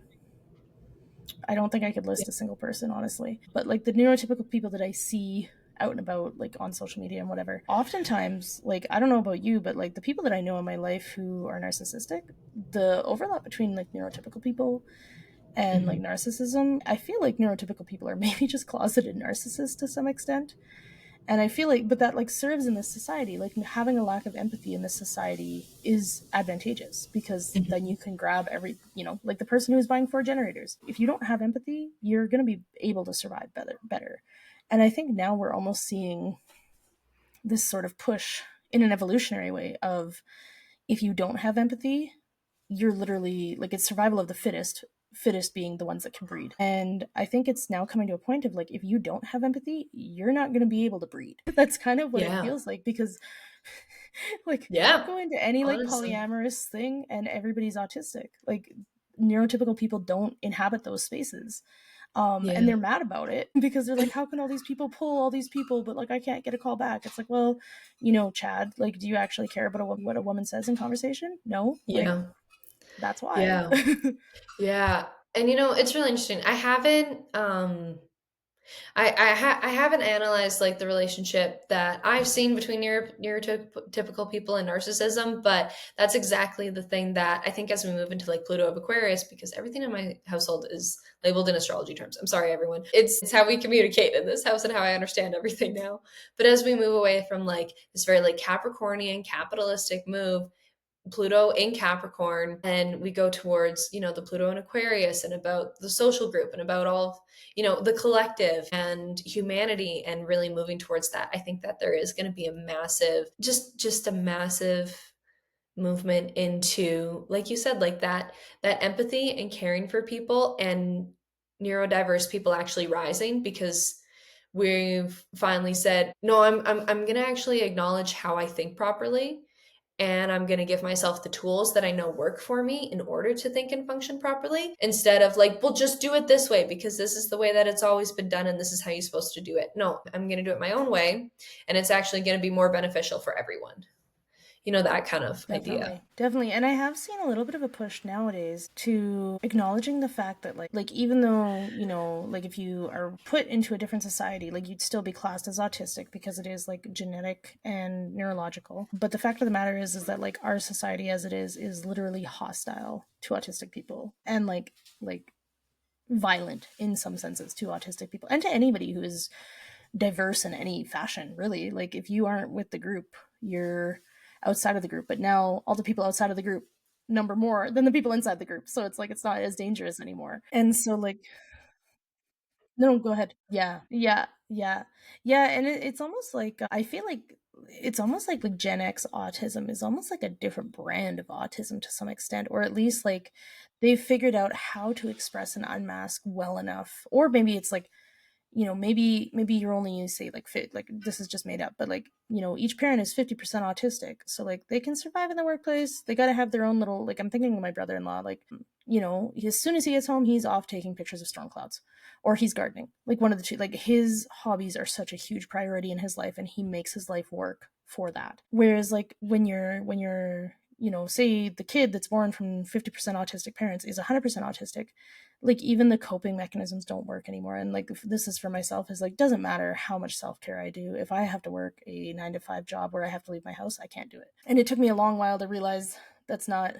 Speaker 3: don't think I could
Speaker 2: Yeah.
Speaker 3: list a single person, honestly. But like the neurotypical people that I see out and about, like on social media and whatever, oftentimes, like, I don't know about you, but like the people that I know in my life who are narcissistic, the overlap between like neurotypical people and like
Speaker 2: Hmm.
Speaker 3: narcissism, I feel like neurotypical people are maybe just closeted narcissists to some extent. And I feel like, but that like serves in this society, like having a lack of empathy in this society is advantageous, because then
Speaker 2: Hmm.
Speaker 3: you can grab like the person who's buying 4 generators, if you don't have empathy, you're going to be able to survive better. And I think now we're almost seeing this sort of push in an evolutionary way of, if you don't have empathy, you're literally like, it's survival of the fittest being the ones that can breed. And I think it's now coming to a point of like, if you don't have empathy, you're not going to be able to breed. That's kind of what it
Speaker 2: Yeah.
Speaker 3: feels like, because like
Speaker 2: Yeah.
Speaker 3: go into any like
Speaker 2: Honestly.
Speaker 3: polyamorous thing and everybody's autistic. Like neurotypical people don't inhabit those spaces. And
Speaker 2: Yeah.
Speaker 3: they're mad about it because they're like, how can all these people pull all these people, but like I can't get a call back? It's like, well, Chad, like, do you actually care about what a woman says in conversation? No, like
Speaker 2: Yeah.
Speaker 3: that's why.
Speaker 2: Yeah. Yeah. And it's really interesting. I haven't analyzed like the relationship that I've seen between neurotypical people and narcissism, but that's exactly the thing that I think as we move into like Pluto of Aquarius, because everything in my household is labeled in astrology terms. I'm sorry, everyone. It's how we communicate in this house and how I understand everything now. But as we move away from like this very like Capricornian capitalistic move, Pluto in Capricorn, and we go towards, the Pluto in Aquarius and about the social group and about all, the collective and humanity and really moving towards that. I think that there is going to be a massive, just a massive movement into, like you said, like that empathy and caring for people and neurodiverse people actually rising because we've finally said, no, I'm going to actually acknowledge how I think properly, and I'm going to give myself the tools that I know work for me in order to think and function properly, instead of like, well, just do it this way because this is the way that it's always been done and this is how you're supposed to do it. No, I'm going to do it my own way, and it's actually going to be more beneficial for everyone. You know, that kind of idea.
Speaker 3: Definitely. Definitely. And I have seen a little bit of a push nowadays to acknowledging the fact that like even though, like if you are put into a different society, like you'd still be classed as autistic because it is like genetic and neurological. But the fact of the matter is that like our society as it is literally hostile to autistic people and like violent in some senses to autistic people and to anybody who is diverse in any fashion, really. Like if you aren't with the group, you're outside of the group. But now all the people outside of the group number more than the people inside the group. So it's like it's not as dangerous anymore. And so like no, go ahead. Yeah, yeah, yeah, yeah. And it's almost like I feel like it's almost like Gen X autism is almost like a different brand of autism to some extent, or at least like they've figured out how to express and unmask well enough. Or maybe it's like maybe you're only say like fit like this is just made up, but like each parent is 50% autistic, so like they can survive in the workplace. They got to have their own little like I'm thinking of my brother-in-law, like as soon as he gets home he's off taking pictures of storm clouds or he's gardening, like one of the two. Like his hobbies are such a huge priority in his life and he makes his life work for that. Whereas like when you're say the kid that's born from 50% autistic parents is 100% autistic, like even the coping mechanisms don't work anymore. And like this is for myself, is like doesn't matter how much self-care I do, if I have to work a 9 to 5 job where I have to leave my house, I can't do it. And it took me a long while to realize that's not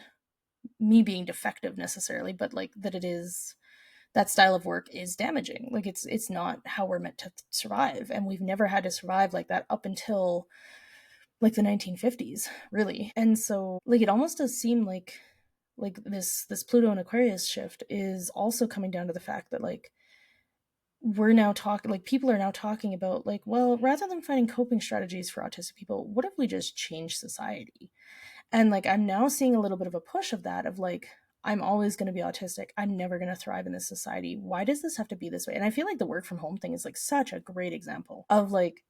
Speaker 3: me being defective necessarily, but like that it is that style of work is damaging. Like it's not how we're meant to survive, and we've never had to survive like that up until like the 1950s, really. And so like it almost does seem like this Pluto and Aquarius shift is also coming down to the fact that like we're now talking, like people are now talking about like, well, rather than finding coping strategies for autistic people, what if we just change society? And like I'm now seeing a little bit of a push of that, of like I'm always going to be autistic, I'm never going to thrive in this society, why does this have to be this way? And I feel like the work from home thing is like such a great example of like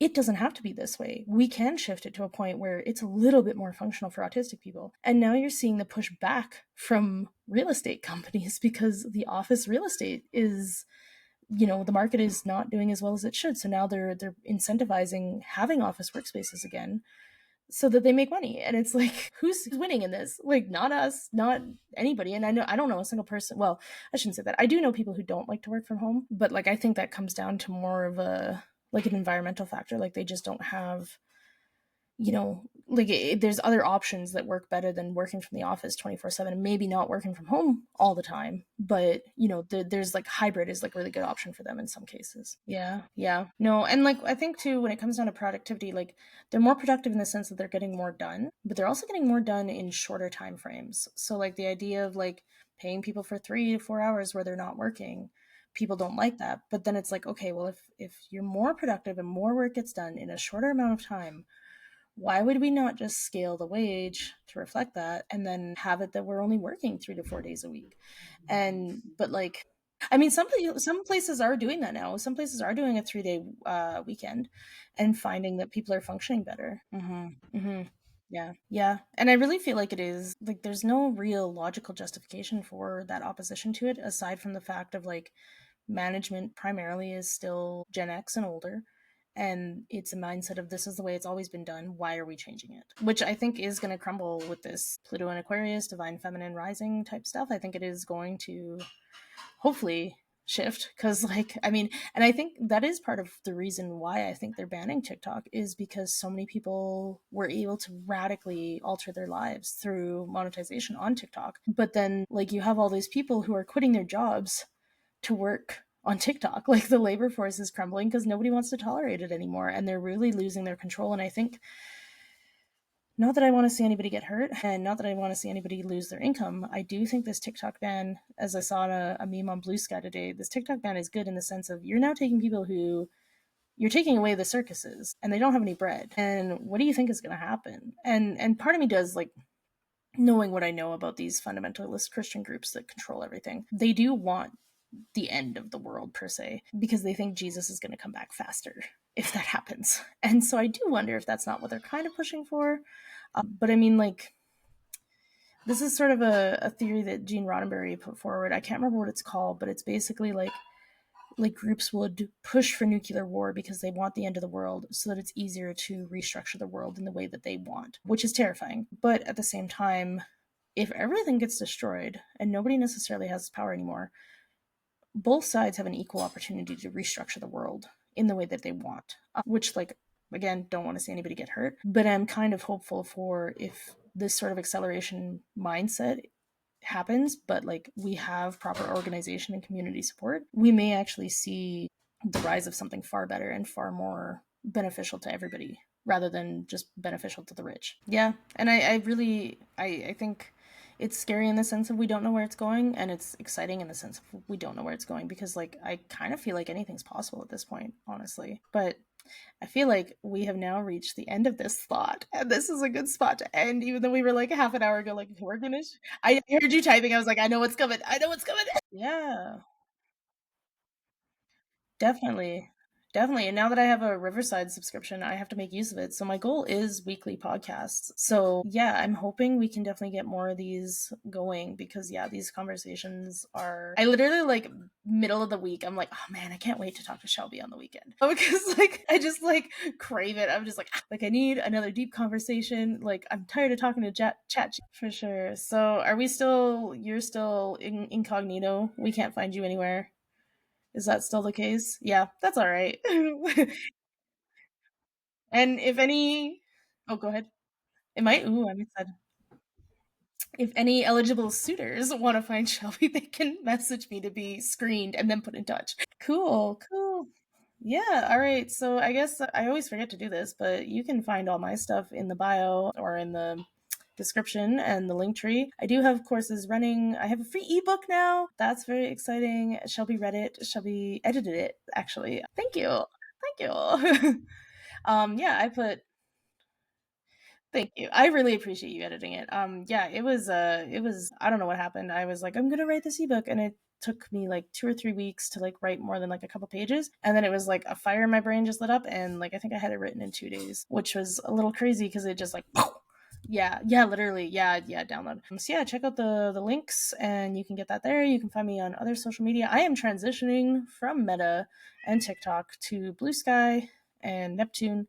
Speaker 3: it doesn't have to be this way. We can shift it to a point where it's a little bit more functional for autistic people. And now you're seeing the push back from real estate companies because the office real estate is, the market is not doing as well as it should. So now they're incentivizing having office workspaces again so that they make money. And it's like, who's winning in this? Like, not us, not anybody. And I don't know a single person. Well, I shouldn't say that. I do know people who don't like to work from home, but like I think that comes down to more of a like an environmental factor. Like they just don't have, like there's other options that work better than working from the office 24/7, and maybe not working from home all the time, but there's like hybrid is like a really good option for them in some cases. Yeah, yeah, no. And like I think too, when it comes down to productivity, like they're more productive in the sense that they're getting more done, but they're also getting more done in shorter time frames. So like the idea of like paying people for 3 to 4 hours where they're not working, people don't like that. But then it's like, okay, well, if you're more productive and more work gets done in a shorter amount of time, why would we not just scale the wage to reflect that and then have it that we're only working 3 to 4 days a week? And but like I mean, some places are doing that now. Some places are doing a 3 day weekend and finding that people are functioning better. Yeah, yeah. And I really feel like it is like there's no real logical justification for that opposition to it, aside from the fact of like management primarily is still Gen X and older. And it's a mindset of this is the way it's always been done. Why are we changing it? Which I think is going to crumble with this Pluto and Aquarius, divine feminine rising type stuff. I think it is going to hopefully shift, because like I mean, and I think that is part of the reason why I think they're banning TikTok, is because so many people were able to radically alter their lives through monetization on TikTok. But then like you have all these people who are quitting their jobs to work on TikTok. Like the labor force is crumbling because nobody wants to tolerate it anymore, and they're really losing their control. And I think, not that I want to see anybody get hurt and not that I want to see anybody lose their income, I do think this TikTok ban, as I saw in a meme on Blue Sky today, this TikTok ban is good in the sense of you're now taking people who you're taking away the circuses and they don't have any bread. And what do you think is going to happen? And part of me does like, knowing what I know about these fundamentalist Christian groups that control everything, they do want the end of the world per se, because they think Jesus is going to come back faster if that happens. And so I do wonder if that's not what they're kind of pushing for. But I mean, like, this is sort of a theory that Gene Roddenberry put forward. I can't remember what it's called, but it's basically like groups would push for nuclear war because they want the end of the world so that it's easier to restructure the world in the way that they want, which is terrifying. But at the same time, if everything gets destroyed and nobody necessarily has power anymore, both sides have an equal opportunity to restructure the world in the way that they want, which, like, again, don't want to see anybody get hurt, but I'm kind of hopeful for if this sort of acceleration mindset happens, but like we have proper organization and community support, we may actually see the rise of something far better and far more beneficial to everybody rather than just beneficial to the rich. Yeah, and I really I think it's scary in the sense of we don't know where it's going, and it's exciting in the sense of we don't know where it's going, because like I kind of feel like anything's possible at this point, honestly. But I feel like we have now reached the end of this thought, and this is a good spot to end, even though we were like half an hour ago, like, we're gonna. I heard you typing. I was like, I know what's coming. I know what's coming. Yeah. Definitely. Definitely. And now that I have a Riverside subscription, I have to make use of it. So my goal is weekly podcasts. So yeah, I'm hoping we can definitely get more of these going, because yeah, these conversations are, I literally, like, middle of the week, I'm like, oh man, I can't wait to talk to Shelby on the weekend. Because like I just like crave it. I'm just like I need another deep conversation. Like I'm tired of talking to chat for sure. So are we still, you're still incognito? We can't find you anywhere? Is that still the case? Yeah, that's all right. And if any, oh, go ahead. It might. Ooh, I'm excited. If any eligible suitors want to find Shelby, they can message me to be screened and then put in touch. Cool, cool. Yeah, all right. So I guess I always forget to do this, but you can find all my stuff in the bio or in the description and the link tree. I do have courses running. I have a free ebook now. That's very exciting. Shelby read it. Shelby edited it, actually. Thank you. Thank you. Yeah, I put, thank you. I really appreciate you editing it. Yeah, it was I don't know what happened. I was like, I'm gonna write this ebook, and it took me like 2 or 3 weeks to like write more than like a couple pages. And then it was like a fire in my brain just lit up, and like I think I had it written in 2 days, which was a little crazy because it just like yeah, yeah, literally. Yeah, yeah, download. So yeah, check out the links and you can get that there. You can find me on other social media. I am transitioning from Meta and TikTok to Blue Sky and Neptune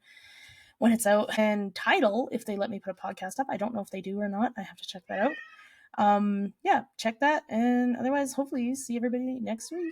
Speaker 3: when it's out, and Tidal if they let me put a podcast up. I don't know if they do or not. I have to check that out. Yeah, check that, and otherwise hopefully see everybody next week.